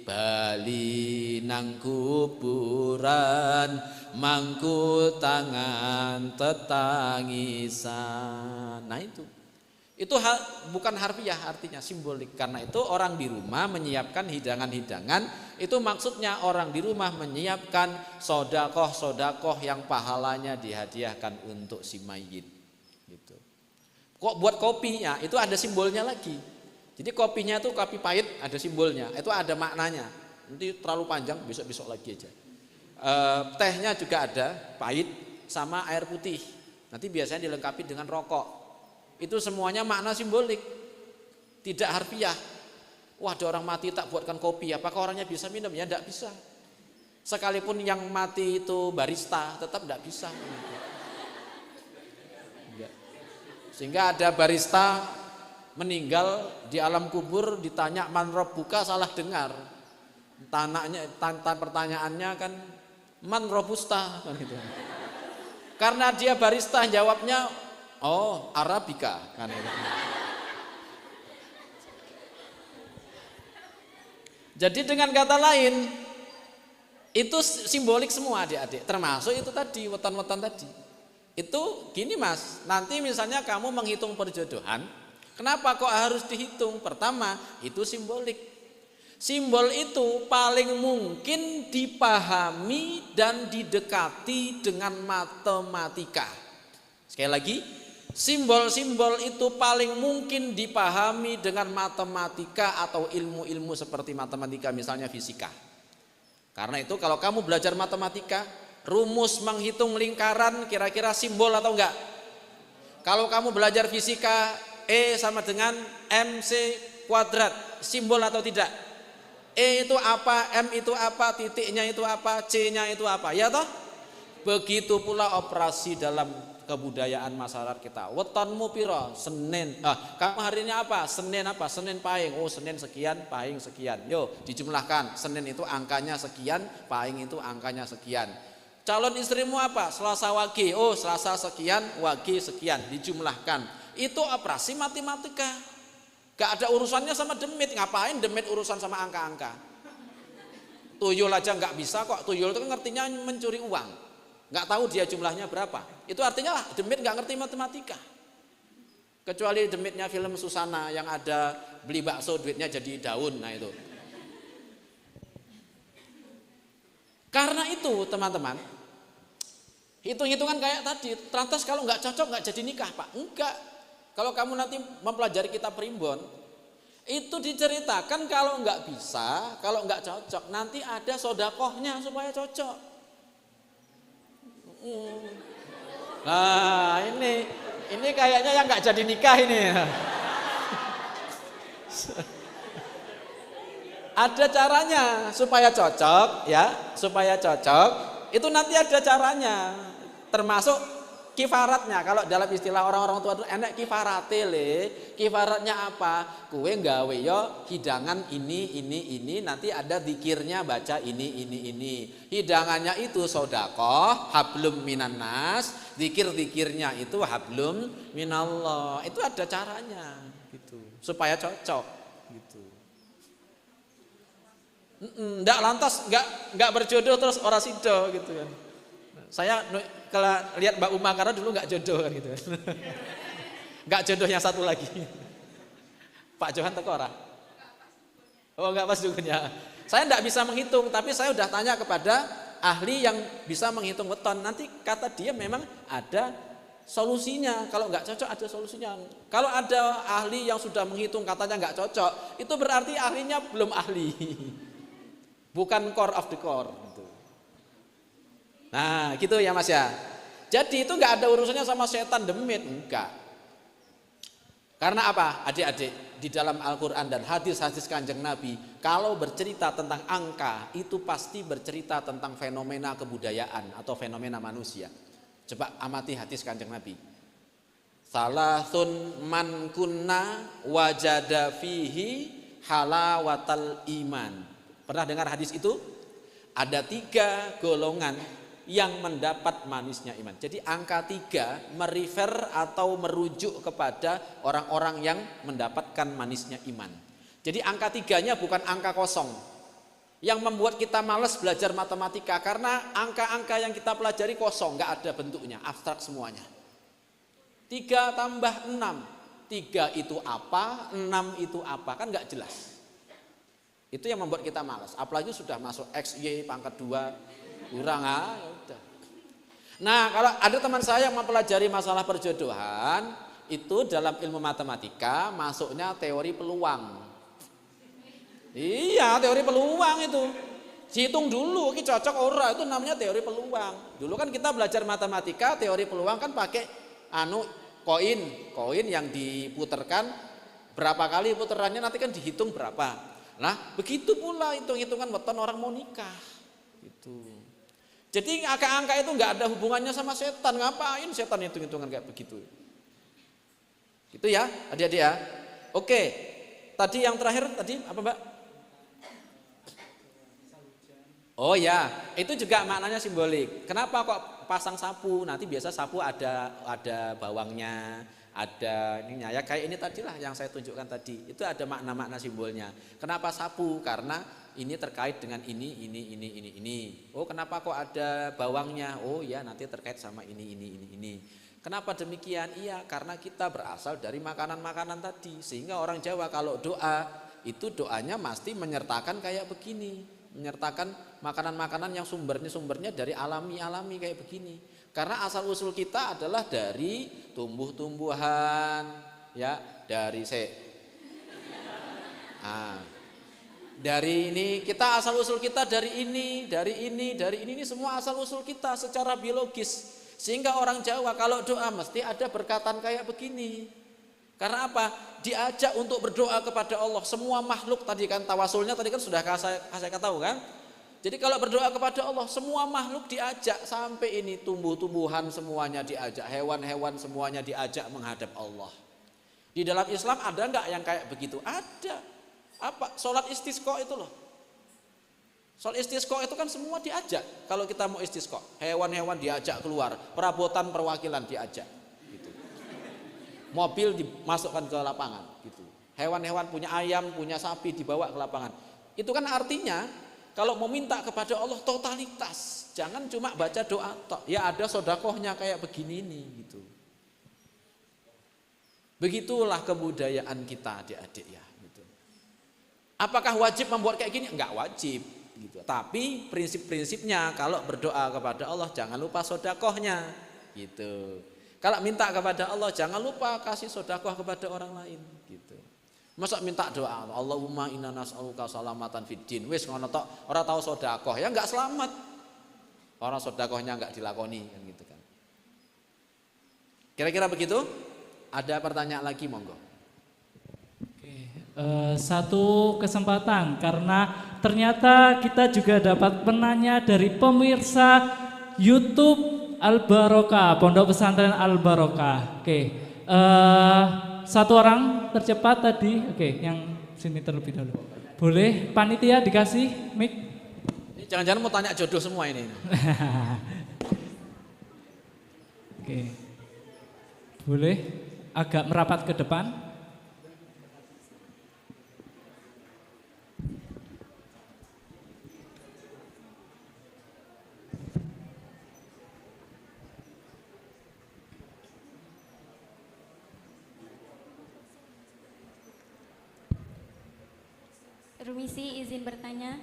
bali nang kuburan mangku tangan tetangisan. Nah itu bukan harfiah, artinya simbolik. Karena itu orang di rumah menyiapkan hidangan-hidangan, itu maksudnya orang di rumah menyiapkan sodakoh yang pahalanya dihadiahkan untuk si mayit. Gitu. Kok buat kopinya itu ada simbolnya lagi. Jadi kopinya itu kopi pahit ada simbolnya, itu ada maknanya. Nanti terlalu panjang, besok-besok lagi aja. Tehnya juga ada pahit sama air putih. Nanti biasanya dilengkapi dengan rokok. Itu semuanya makna simbolik, tidak harfiah. Wah, ada orang mati tak buatkan kopi, apakah orangnya bisa minum? Ya tidak bisa. Sekalipun yang mati itu barista, tetap tidak bisa. Sehingga ada barista meninggal di alam kubur, ditanya man rabbuka, salah dengar. Pertanyaannya kan man robusta kan gitu. Karena dia barista jawabnya oh Arabica kan gitu. Jadi dengan kata lain itu simbolik semua adik-adik, termasuk itu tadi weton-weton tadi. Itu gini Mas, nanti misalnya kamu menghitung perjodohan, kenapa kok harus dihitung? Pertama, itu simbolik. Simbol itu paling mungkin dipahami dan didekati dengan matematika. Sekali lagi, simbol-simbol itu paling mungkin dipahami dengan matematika atau ilmu-ilmu seperti matematika, misalnya fisika. Karena itu kalau kamu belajar matematika, rumus menghitung lingkaran kira-kira simbol atau enggak? Kalau kamu belajar fisika, E sama dengan MC kuadrat, simbol atau tidak? E itu apa, M itu apa, titiknya itu apa, C-nya itu apa, ya toh? Begitu pula operasi dalam kebudayaan masyarakat kita. Wetonmu piro? Senin. Kamu hari ini apa? Senin apa? Senin Pahing. Oh, Senin sekian, Pahing sekian. Yo, dijumlahkan. Senin itu angkanya sekian, Pahing itu angkanya sekian. Calon istrimu apa? Selasa Wage. Oh, Selasa sekian, Wage sekian. Dijumlahkan. Itu operasi matematika. Gak ada urusannya sama demit. Ngapain demit urusan sama angka-angka? Tuyul aja gak bisa kok. Tuyul itu ngertinya mencuri uang. Gak tahu dia jumlahnya berapa. Itu artinya lah demit gak ngerti matematika. Kecuali demitnya film Susana yang ada beli bakso duitnya jadi daun. Nah itu. Karena itu teman-teman, hitung-hitungan kayak tadi. Lantas kalau gak cocok gak jadi nikah Pak? Enggak. Kalau kamu nanti mempelajari kitab primbon, itu diceritakan kalau nggak bisa, kalau nggak cocok, nanti ada sodakohnya supaya cocok. Nah, ini kayaknya yang nggak jadi nikah ini. Ada caranya supaya cocok ya, supaya cocok. Itu nanti ada caranya. Termasuk kifaratnya. Kalau dalam istilah orang-orang tua itu enak kifarate le. Kifaratnya apa? Kue nggawe yo hidangan ini nanti ada zikirnya baca ini. Hidangannya itu sedekah, hablum minannas, zikir-zikirnya itu hablum minallah. Itu ada caranya gitu. Supaya cocok gitu. Nggak lantas nggak berjodoh terus ora sido gitu kan. Saya kalau lihat Mbak Uma karena dulu nggak jodoh kan gitu. Nggak jodoh yang satu lagi. Pak Johan teko ora? Oh nggak pas dukunnya. Saya nggak bisa menghitung, tapi saya udah tanya kepada ahli yang bisa menghitung weton. Nanti kata dia memang ada solusinya. Kalau nggak cocok ada solusinya. Kalau ada ahli yang sudah menghitung katanya nggak cocok, itu berarti ahlinya belum ahli. Bukan core of the core gitu. Nah gitu ya Mas ya. Jadi itu nggak ada urusannya sama setan demit, enggak. Karena apa? Adik-adik, di dalam Al-Quran dan hadis-hadis Kanjeng Nabi, kalau bercerita tentang angka, itu pasti bercerita tentang fenomena kebudayaan atau fenomena manusia. Coba amati hadis Kanjeng Nabi. Salasun man kunna wajada fihi halawatal iman. Pernah dengar hadis itu? Ada 3 golongan yang mendapat manisnya iman. Jadi angka 3 merefer atau merujuk kepada orang-orang yang mendapatkan manisnya iman. Jadi angka 3-nya bukan angka kosong. Yang membuat kita malas belajar matematika karena angka-angka yang kita pelajari kosong, nggak ada bentuknya, abstrak semuanya. 3 tambah 6. 3 itu apa, 6 itu apa, kan nggak jelas. Itu yang membuat kita malas. Apalagi sudah masuk X, Y, pangkat 2, kurang ya udah. Nah kalau ada teman saya yang mempelajari masalah perjodohan, itu dalam ilmu matematika masuknya teori peluang. Iya teori peluang itu. Hitung dulu, ini cocok ora, itu namanya teori peluang. Dulu kan kita belajar matematika, teori peluang kan pakai koin yang diputerkan berapa kali puterannya nanti kan dihitung berapa. Nah begitu pula hitung-hitungan weton orang mau nikah gitu. Jadi angka-angka itu nggak ada hubungannya sama setan. Ngapain setan hitung-hitungan kayak begitu? Gitu ya adik-adik ya. Oke, tadi yang terakhir tadi apa Mbak? Oh ya, itu juga maknanya simbolik. Kenapa kok pasang sapu? Nanti biasa sapu ada bawangnya, ada ininya ya kayak ini tadilah yang saya tunjukkan tadi. Itu ada makna-makna simbolnya. Kenapa sapu? Karena ini terkait dengan ini. Oh, kenapa kok ada bawangnya? Oh ya, nanti terkait sama ini. Kenapa demikian? Iya, karena kita berasal dari makanan-makanan tadi. Sehingga orang Jawa kalau doa, itu doanya mesti menyertakan kayak begini. Menyertakan makanan-makanan yang sumbernya dari alami kayak begini. Karena asal usul kita adalah dari tumbuh-tumbuhan, ya, dari dari ini kita asal usul kita dari ini semua asal usul kita secara biologis. Sehingga orang Jawa kalau doa mesti ada berkatan kayak begini. Karena apa? Diajak untuk berdoa kepada Allah. Semua makhluk tadi kan tawasulnya tadi kan sudah saya tahu kan. Jadi kalau berdoa kepada Allah semua makhluk diajak sampai ini tumbuh-tumbuhan semuanya diajak, hewan-hewan semuanya diajak menghadap Allah. Di dalam Islam ada enggak yang kayak begitu? Ada. Apa? Salat istisqa itu loh. Salat istisqa itu kan semua diajak. Kalau kita mau istisqa, hewan-hewan diajak keluar, perabotan perwakilan diajak gitu. Mobil dimasukkan ke lapangan gitu. Hewan-hewan punya ayam, punya sapi dibawa ke lapangan. Itu kan artinya kalau mau minta kepada Allah totalitas, jangan cuma baca doa tok. Ya ada sodakohnya kayak begini nih gitu. Begitulah kebudayaan kita adik-adik ya. Gitu. Apakah wajib membuat kayak gini? Enggak wajib. Gitu. Tapi prinsip-prinsipnya kalau berdoa kepada Allah jangan lupa sodakohnya. Gitu. Kalau minta kepada Allah jangan lupa kasih sodakoh kepada orang lain. Gitu. Masa minta doa Allahumma inna nas'aluka salamatan fid din. Wis ngono tok, ora tau sedekah ya enggak selamat. Orang sedekahnya enggak dilakoni kan gitu kan. Kira-kira begitu? Ada pertanyaan lagi, monggo. Satu kesempatan karena ternyata kita juga dapat penanya dari pemirsa YouTube Al Barokah, Pondok Pesantren Al Barokah. Satu orang tercepat tadi. Yang sini terlebih dahulu. Boleh panitia dikasih mic? Ini jangan-jangan mau tanya jodoh semua ini. Boleh agak merapat ke depan. Permisi, izin bertanya.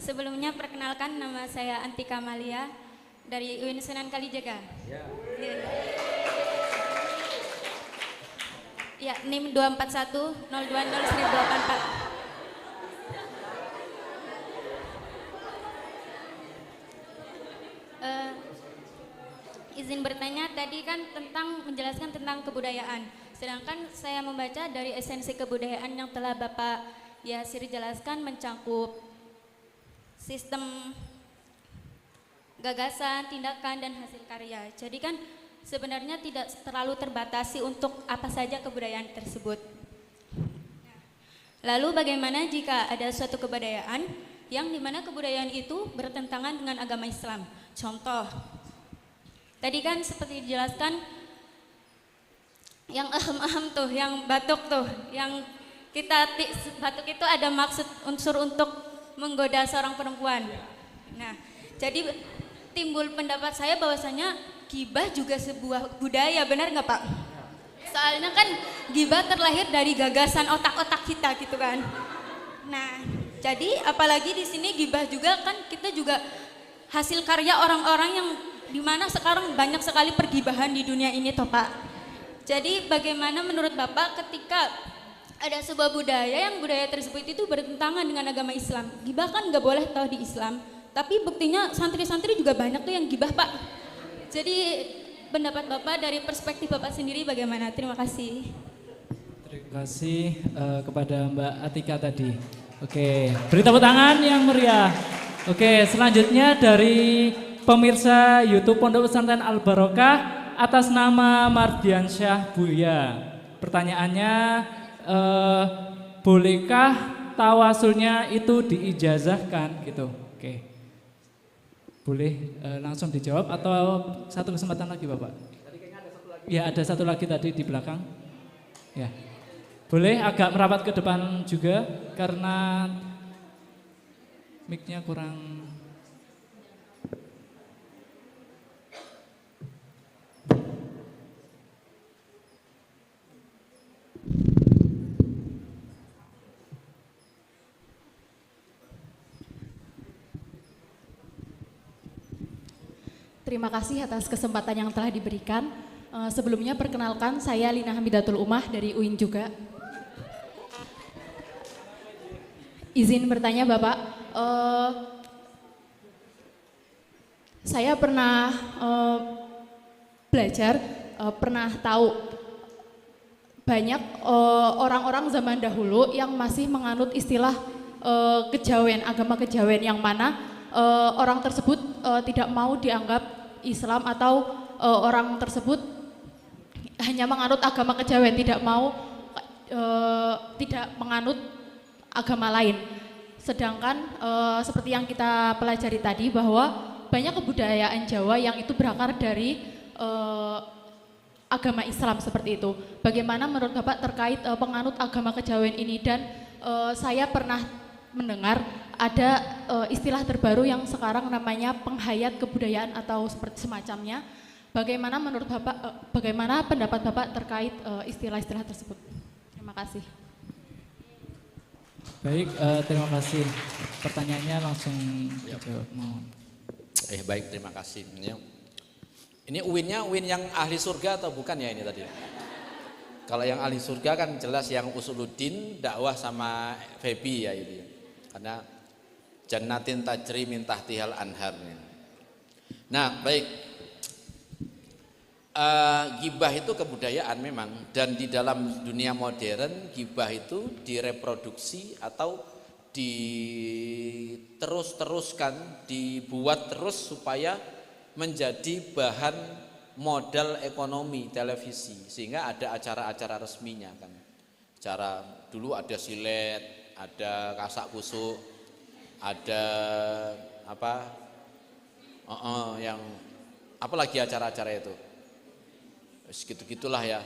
Sebelumnya perkenalkan, nama saya Antika Malia dari UIN Sunan Kalijaga. Ya, NIM 24102001084. Izin bertanya, tadi kan menjelaskan tentang kebudayaan. Sedangkan saya membaca dari esensi kebudayaan yang telah Bapak Yasir jelaskan mencakup sistem gagasan, tindakan, dan hasil karya. Jadi kan sebenarnya tidak terlalu terbatasi untuk apa saja kebudayaan tersebut. Lalu bagaimana jika ada suatu kebudayaan yang dimana kebudayaan itu bertentangan dengan agama Islam? Contoh, tadi kan seperti dijelaskan yang ahem-ahem tuh, yang batuk tuh, yang batuk itu ada maksud unsur untuk menggoda seorang perempuan. Nah, jadi timbul pendapat saya bahwasanya gibah juga sebuah budaya, benar nggak Pak? Soalnya kan gibah terlahir dari gagasan otak-otak kita gitu kan. Nah, jadi apalagi di sini gibah juga kan kita juga hasil karya orang-orang yang dimana sekarang banyak sekali pergibahan di dunia ini toh Pak. Jadi bagaimana menurut Bapak ketika ada sebuah budaya yang budaya tersebut itu bertentangan dengan agama Islam? Gibah kan nggak boleh tahu di Islam, tapi buktinya santri-santri juga banyak tuh yang gibah Pak. Jadi pendapat Bapak dari perspektif Bapak sendiri bagaimana? Terima kasih. Terima kasih kepada Mbak Atika tadi. Oke, beri tepuk tangan yang meriah. Oke, selanjutnya dari pemirsa YouTube Pondok Pesantren Al Barokah atas nama Mardiansyah Buya. Pertanyaannya, bolehkah tawasulnya itu diijazahkan gitu? Oke. Boleh langsung dijawab atau satu kesempatan lagi Bapak? Ya, ada satu lagi tadi di belakang. Ya. Boleh agak merapat ke depan juga karena mic-nya kurang. Terima kasih atas kesempatan yang telah diberikan. Sebelumnya perkenalkan, saya Lina Hamidatul Umah dari UIN juga. Izin bertanya Bapak, saya pernah belajar, pernah tahu banyak orang-orang zaman dahulu yang masih menganut istilah kejawen, agama kejawen, yang mana orang tersebut tidak mau dianggap Islam atau orang tersebut hanya menganut agama kejawen, tidak menganut agama lain. Sedangkan seperti yang kita pelajari tadi bahwa banyak kebudayaan Jawa yang itu berakar dari agama Islam seperti itu. Bagaimana menurut Bapak terkait penganut agama kejawen ini? Dan saya pernah mendengar ada istilah terbaru yang sekarang namanya penghayat kebudayaan atau seperti semacamnya. Bagaimana menurut Bapak, bagaimana pendapat Bapak terkait istilah-istilah tersebut? Terima kasih. Baik, terima kasih. Pertanyaannya langsung dijawab. Baik, terima kasih. Ini UIN-nya UIN yang ahli surga atau bukan ya ini tadi? Kalau yang ahli surga kan jelas yang Usuluddin, dakwah sama Febi ya ini. Karena Jannatin tajri min tahtihal anhar. Nah, baik. Gibah itu kebudayaan memang, dan di dalam dunia modern gibah itu direproduksi atau diterus-teruskan, dibuat terus supaya menjadi bahan modal ekonomi televisi, sehingga ada acara-acara resminya kan. Acara dulu ada silet, ada kasak kusuk, ada apa? Yang apalagi acara-acara itu. Segitu-gitulah ya.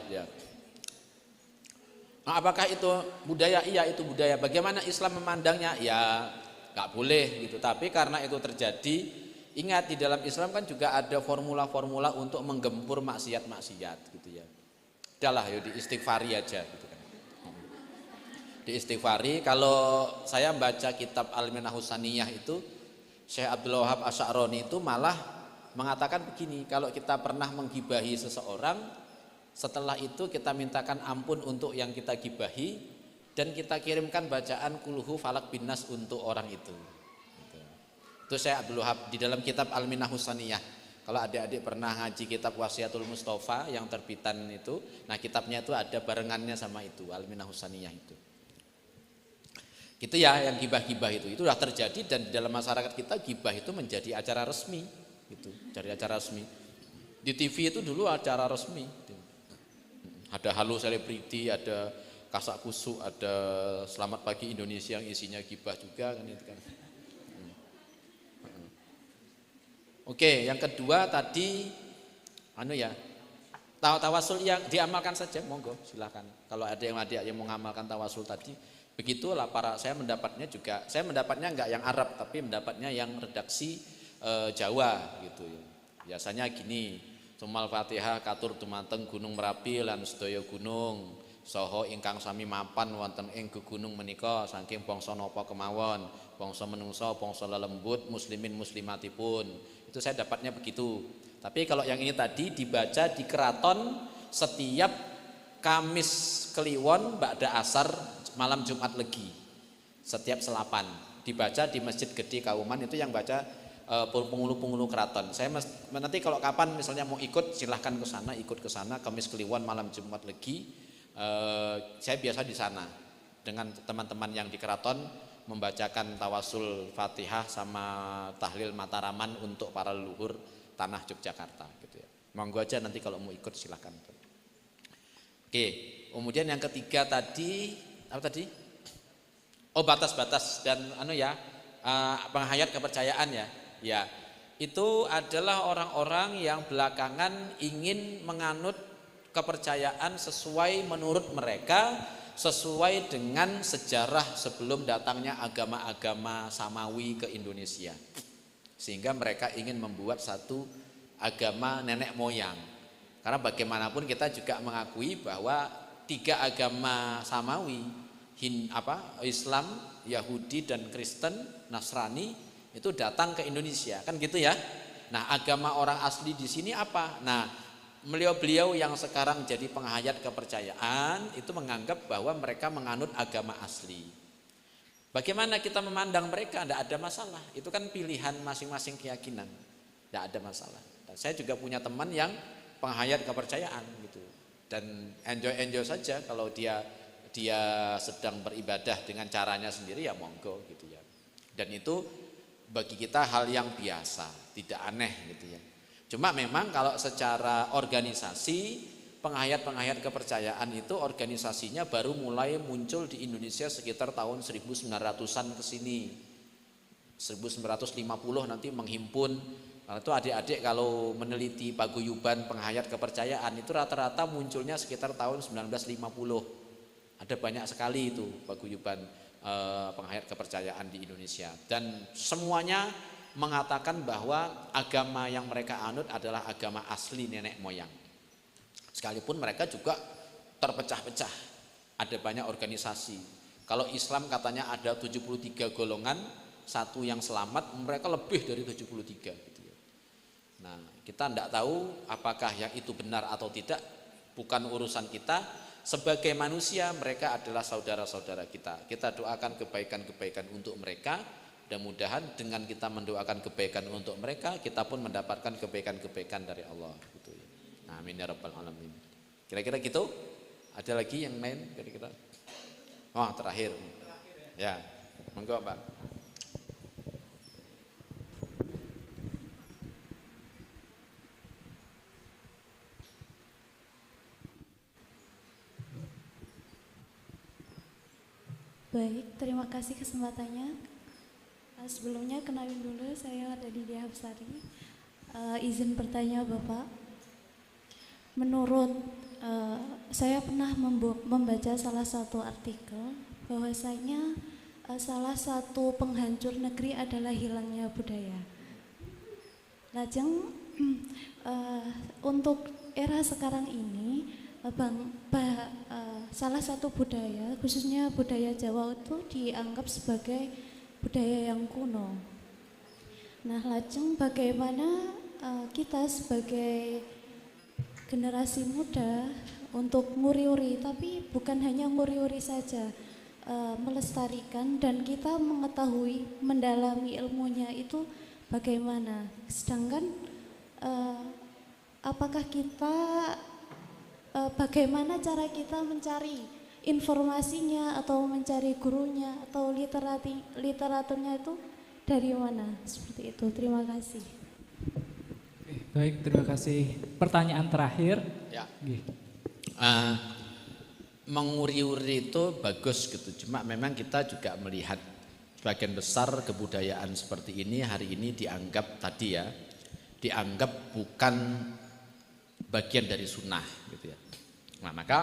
Nah, apakah itu budaya? Iya, itu budaya. Bagaimana Islam memandangnya? Ya, nggak boleh gitu. Tapi karena itu terjadi, ingat di dalam Islam kan juga ada formula-formula untuk menggempur maksiat-maksiat gitu ya. Udahlah, ya diistighfari aja gitu kan. Diistighfari. Kalau saya baca kitab Al-Minah Husaniyah itu, Syekh Abdul Wahab Asy'arani itu malah mengatakan begini, kalau kita pernah menggibahi seseorang, setelah itu kita mintakan ampun untuk yang kita gibahi dan kita kirimkan bacaan kulhu falak bin nas untuk orang itu. Itu saya Abdul Wahab di dalam kitab Al-Minah Husaniyah. Kalau adik-adik pernah ngaji kitab Wasiatul Mustafa yang terbitan itu, nah kitabnya itu ada barengannya sama itu, Al-Minah Husaniyah itu. Gitu ya, yang gibah-gibah itu sudah terjadi, dan di dalam masyarakat kita gibah itu menjadi acara resmi, gitu, jadi acara resmi. Di TV itu dulu acara resmi, ada halo selebriti, ada kasak kusuk, ada selamat pagi Indonesia yang isinya gibah juga kan itu kan. Oke, yang kedua tadi tawasul yang diamalkan saja, monggo silakan. Kalau ada yang mau mengamalkan tawasul tadi, begitulah saya mendapatnya enggak yang Arab, tapi mendapatnya yang redaksi Jawa gitu ya. Biasanya gini, Sumal Fatihah katur dumateng Gunung Merapi lan sedaya gunung saha ingkang sami mapan wonten ing gegunung menika saking bangsa napa kemawon, bangsa menungsa, bangsa lelembut, muslimin muslimatipun. Itu saya dapatnya begitu. Tapi kalau yang ini tadi dibaca di keraton setiap Kamis Kliwon ba'da asar malam Jumat Legi. Setiap selapan dibaca di Masjid Gede Kauman, itu yang baca penghulu-penghulu keraton. Saya nanti kalau kapan misalnya mau ikut silahkan ikut ke sana Kamis Kliwon malam Jumat Legi. Saya biasa di sana dengan teman-teman yang di keraton membacakan tawasul Fatihah sama tahlil Mataraman untuk para leluhur tanah Yogyakarta gitu ya. Monggo aja nanti kalau mau ikut silahkan. Oke, kemudian yang ketiga tadi apa tadi? Oh, batas-batas dan penghayat kepercayaan ya. Ya, itu adalah orang-orang yang belakangan ingin menganut kepercayaan sesuai menurut mereka, sesuai dengan sejarah sebelum datangnya agama-agama samawi ke Indonesia. Sehingga mereka ingin membuat satu agama nenek moyang. Karena bagaimanapun kita juga mengakui bahwa tiga agama samawi, Islam, Yahudi dan Kristen, Nasrani, itu datang ke Indonesia, kan gitu ya. Nah, agama orang asli di sini apa? Nah, beliau-beliau yang sekarang jadi penghayat kepercayaan itu menganggap bahwa mereka menganut agama asli. Bagaimana kita memandang mereka? Tidak ada masalah. Itu kan pilihan masing-masing keyakinan. Tidak ada masalah. Dan saya juga punya teman yang penghayat kepercayaan gitu. Dan enjoy saja kalau dia sedang beribadah dengan caranya sendiri, ya monggo gitu ya. Dan itu bagi kita hal yang biasa, tidak aneh gitu ya. Cuma memang kalau secara organisasi, penghayat-penghayat kepercayaan itu organisasinya baru mulai muncul di Indonesia sekitar tahun 1900-an ke sini. 1950 nanti menghimpun. Nah, itu adik-adik kalau meneliti paguyuban penghayat kepercayaan itu rata-rata munculnya sekitar tahun 1950. Ada banyak sekali itu paguyuban penghayat kepercayaan di Indonesia, dan semuanya mengatakan bahwa agama yang mereka anut adalah agama asli nenek moyang. Sekalipun mereka juga terpecah-pecah, ada banyak organisasi. Kalau Islam katanya ada 73 golongan, satu yang selamat, mereka lebih dari 73 gitu ya. Nah, kita tidak tahu apakah yang itu benar atau tidak, bukan urusan kita. Sebagai manusia mereka adalah saudara-saudara kita. Kita doakan kebaikan-kebaikan untuk mereka, Mudah-mudahan dengan kita mendoakan kebaikan untuk mereka, kita pun mendapatkan kebaikan-kebaikan dari Allah gitu ya. Amin ya rabbal alamin. Kira-kira gitu? Ada lagi yang lain kira-kira? Oh, terakhir. Ya. Monggo, Pak. Baik, terima kasih kesempatannya. Sebelumnya kenalin dulu, saya Raditya Hapsari. Izin bertanya Bapak, menurut saya pernah membaca salah satu artikel bahwasanya salah satu penghancur negeri adalah hilangnya budaya. Lajeng untuk era sekarang ini, salah satu budaya, khususnya budaya Jawa itu dianggap sebagai budaya yang kuno. Nah, lajeng bagaimana kita sebagai generasi muda untuk nguri-uri, tapi bukan hanya nguri-uri saja, melestarikan dan kita mengetahui, mendalami ilmunya itu bagaimana. Sedangkan apakah kita bagaimana cara kita mencari informasinya atau mencari gurunya atau literaturnya itu dari mana? Seperti itu. Terima kasih. Baik, terima kasih. Pertanyaan terakhir. Ya. Menguri-uri itu bagus gitu. Cuma memang kita juga melihat sebagian besar kebudayaan seperti ini hari ini dianggap tadi ya, dianggap bukan bagian dari sunnah gitu ya. Nah, maka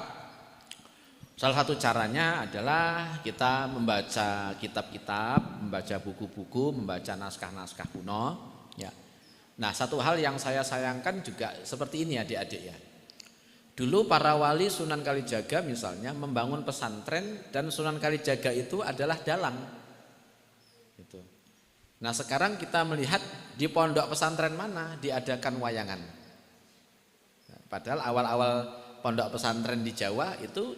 salah satu caranya adalah kita membaca kitab-kitab, membaca buku-buku, membaca naskah-naskah kuno ya. Nah, satu hal yang saya sayangkan juga seperti ini adik-adik ya. Dulu para wali Sunan Kalijaga misalnya membangun pesantren dan Sunan Kalijaga itu adalah dalang. Gitu. Nah, sekarang kita melihat di pondok pesantren mana diadakan wayangan. Nah, padahal awal-awal pondok pesantren di Jawa itu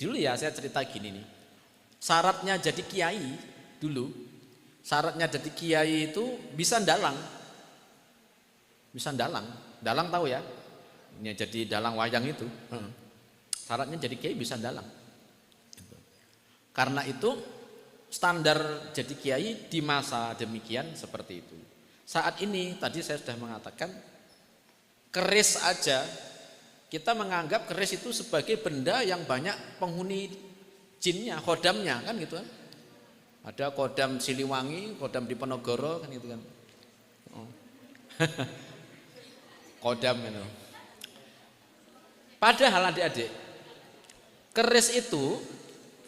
dulu ya saya cerita gini nih. Syaratnya jadi kiai dulu, syaratnya jadi kiai itu bisa dalang. Bisa dalang. Dalang tahu ya? Ini jadi dalang wayang itu. Syaratnya jadi kiai bisa dalang. Karena itu standar jadi kiai di masa demikian seperti itu. Saat ini tadi saya sudah mengatakan keris aja kita menganggap keris itu sebagai benda yang banyak penghuni jinnya, khodamnya kan gitu kan. Ada khodam Siliwangi, khodam Diponegoro kan gitu kan. Oh. Khodam itu. Padahal adik-adik, keris itu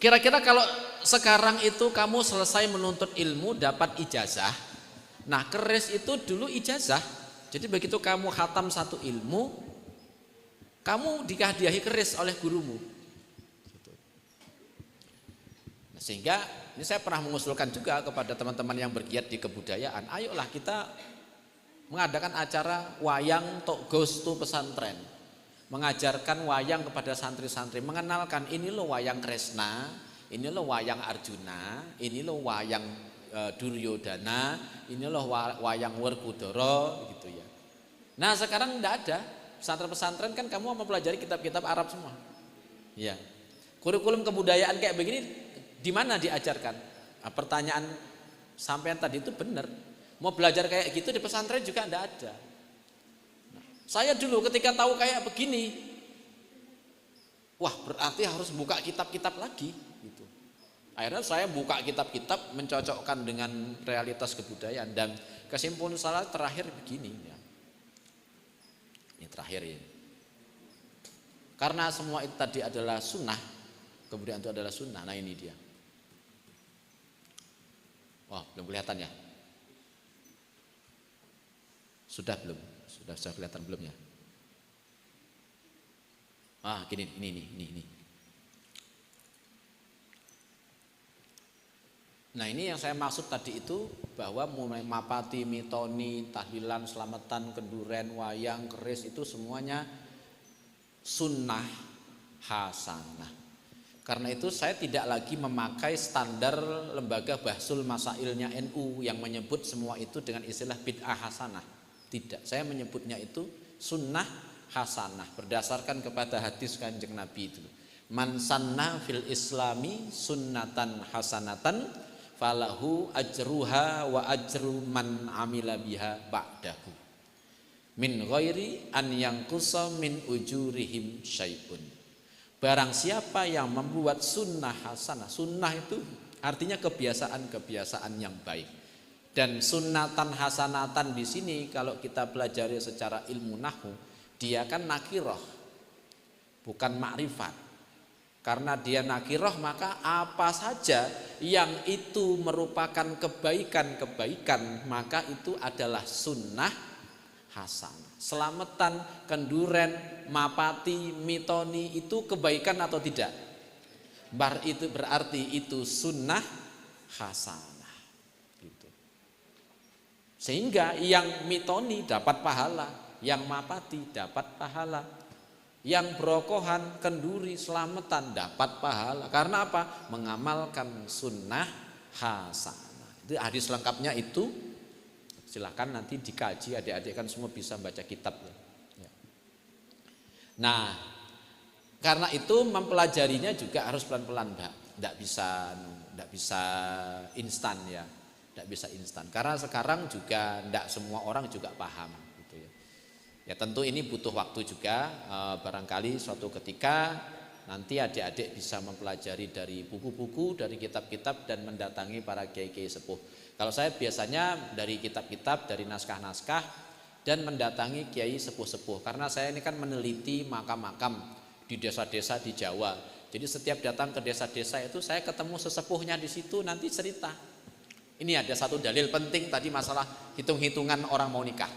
kira-kira kalau sekarang itu kamu selesai menuntut ilmu dapat ijazah. Nah, keris itu dulu ijazah. Jadi begitu kamu khatam satu ilmu, kamu dihadiahi keris oleh gurumu. Nah, sehingga ini saya pernah mengusulkan juga kepada teman-teman yang bergiat di kebudayaan, ayolah kita mengadakan acara wayang tok gostu pesantren. Mengajarkan wayang kepada santri-santri, mengenalkan ini loh wayang Kresna, ini loh wayang Arjuna, ini loh wayang Duryodana, ini loh wayang Werkudara gitu ya. Nah, sekarang enggak ada. Pesantren-pesantren kan kamu mempelajari kitab-kitab Arab semua. Ya. Kurikulum kebudayaan kayak begini di mana diajarkan? Nah, pertanyaan sampean tadi itu benar. Mau belajar kayak gitu di pesantren juga enggak ada. Saya dulu ketika tahu kayak begini, wah berarti harus buka kitab-kitab lagi gitu. Akhirnya saya buka kitab-kitab mencocokkan dengan realitas kebudayaan dan kesimpulan saya terakhir begini ya. Ini terakhir ya. Karena semua itu tadi adalah sunnah, kebudayaan itu adalah sunnah. Nah ini dia. Wah belum kelihatan ya? Sudah belum? Sudah kelihatan belum ya? Ah, gini, ini. Nah, ini yang saya maksud tadi itu bahwa mulai mapati, mitoni, tahlilan, selamatan, kenduren, wayang, keris itu semuanya sunnah hasanah. Karena itu saya tidak lagi memakai standar lembaga Bahsul Masailnya NU yang menyebut semua itu dengan istilah bid'ah hasanah. Tidak, saya menyebutnya itu sunnah hasanah berdasarkan kepada hadis Kanjeng Nabi itu. Man sanna fil islami sunnatan hasanatan falahu ajruha wa ajru man amila biha ba'dahu min ghairi an yanqusa min ujurihim syai'un. Barang siapa yang membuat sunnah hasanah, sunnah itu artinya kebiasaan-kebiasaan yang baik. Dan sunnatan hasanatan di sini kalau kita pelajari secara ilmu nahwu, dia kan nakirah, bukan makrifat. Karena dia nakirah maka apa saja yang itu merupakan kebaikan-kebaikan maka itu adalah sunnah hasanah. Selamatan, kenduren, mapati, mitoni itu kebaikan atau tidak? Itu berarti itu sunnah hasanah. Gitu. Sehingga yang mitoni dapat pahala, yang mapati dapat pahala, yang berokohan, kenduri, selamatan dapat pahala. Karena apa? Mengamalkan sunnah hasanah. Itu hadis lengkapnya itu. Silahkan nanti dikaji, adik-adik kan semua bisa baca kitabnya. Nah, karena itu mempelajarinya juga harus pelan-pelan, Mbak. Tidak bisa instan ya, tidak bisa instan. Karena sekarang juga tidak semua orang juga paham. Gitu ya. Ya tentu ini butuh waktu juga. Barangkali suatu ketika nanti adik-adik bisa mempelajari dari buku-buku, dari kitab-kitab dan mendatangi para kiai-kiai sepuh. Kalau saya biasanya dari kitab-kitab, dari naskah-naskah dan mendatangi kiai sepuh-sepuh. Karena saya ini kan meneliti makam-makam di desa-desa di Jawa. Jadi setiap datang ke desa-desa itu saya ketemu sesepuhnya di situ nanti cerita. Ini ada satu dalil penting tadi masalah hitung-hitungan orang mau nikah.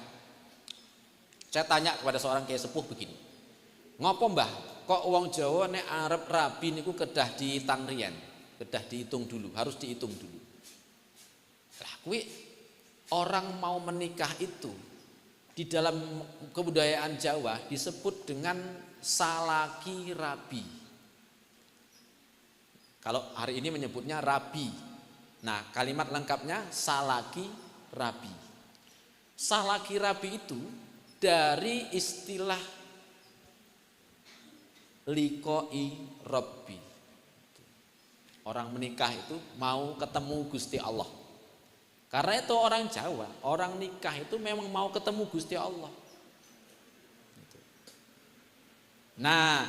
Saya tanya kepada seorang kiai sepuh begini. Ngopo mbah, kok wong Jawa nek arep rabi niku kedah diitang riyen, kedah dihitung dulu, harus dihitung dulu. Lah kuwi orang mau menikah itu di dalam kebudayaan Jawa disebut dengan salaki rabi. Kalau hari ini menyebutnya rabi. Nah, kalimat lengkapnya salaki rabi. Salaki rabi itu dari istilah liqoi rabbi. Orang menikah itu mau ketemu Gusti Allah. Karena itu orang Jawa, orang nikah itu memang mau ketemu Gusti Allah. Nah,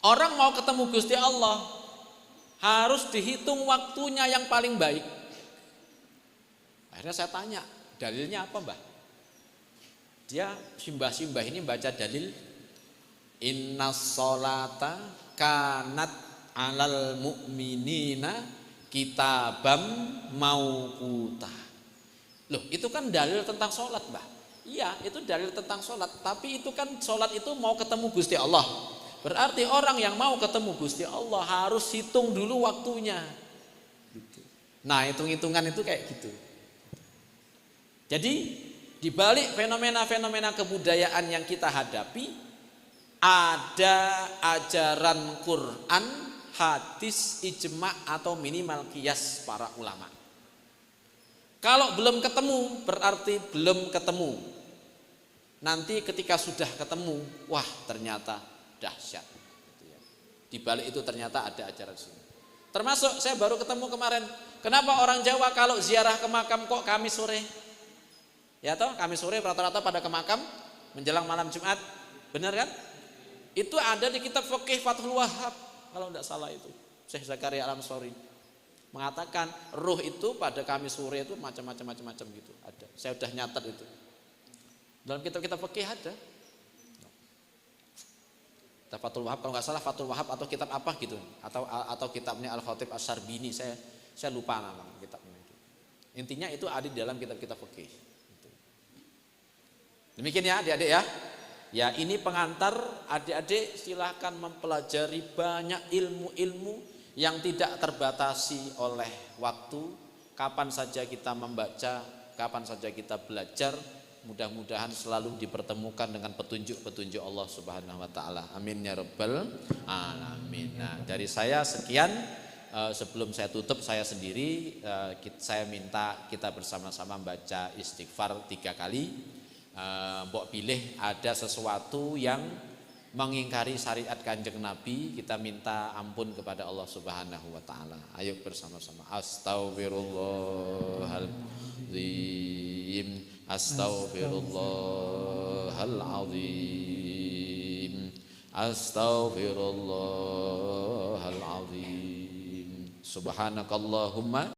orang mau ketemu Gusti Allah harus dihitung waktunya yang paling baik. Akhirnya saya tanya, dalilnya apa mbah? Dia simbah-simbah ini baca dalil innas sholata kanat alal mu'minina kitabam mauquta. Loh, itu kan dalil tentang sholat, Mbah. Iya, itu dalil tentang sholat. Tapi itu kan sholat itu mau ketemu Gusti Allah. Berarti orang yang mau ketemu Gusti Allah harus hitung dulu waktunya. Nah, hitung-hitungan itu kayak gitu. Jadi, di balik fenomena-fenomena kebudayaan yang kita hadapi, ada ajaran Quran, hadis, ijma atau minimal qiyas para ulama. Kalau belum ketemu berarti belum ketemu. Nanti ketika sudah ketemu, wah ternyata dahsyat. Di balik itu ternyata ada ajaran sini. Termasuk saya baru ketemu kemarin. Kenapa orang Jawa kalau ziarah ke makam kok Kamis sore? Ya toh, Kamis sore rata-rata pada ke makam menjelang malam Jumat. Benar kan? Itu ada di kitab fikih Fathul Wahhab. Kalau tidak salah itu Syekh Zakaria Al-Ansori mengatakan ruh itu pada Kamis sore itu macam-macam gitu ada. Saya sudah nyatat itu dalam kitab-kitab fikih ada. Kitab Fathul Wahhab kalau nggak salah Fathul Wahhab atau kitab apa gitu atau kitabnya Al-Khatib Asy-Syarbini saya lupa nama kitabnya. Intinya itu ada di dalam kitab-kitab fikih. Demikian ya adik-adik ya. Ya ini pengantar, adik-adik silahkan mempelajari banyak ilmu-ilmu yang tidak terbatasi oleh waktu. Kapan saja kita membaca, kapan saja kita belajar, mudah-mudahan selalu dipertemukan dengan petunjuk-petunjuk Allah Subhanahu wa taala. Amin ya rabbal alamin. Nah, dari saya sekian. Sebelum saya tutup, saya sendiri saya minta kita bersama-sama baca istighfar 3 kali. Mbok pilih ada sesuatu yang mengingkari syariat Kanjeng Nabi, kita minta ampun kepada Allah Subhanahu wa taala. Ayo bersama-sama. Astaghfirullahaladzim, astaghfirullahaladzim, astaghfirullahaladzim. Subhanakallahumma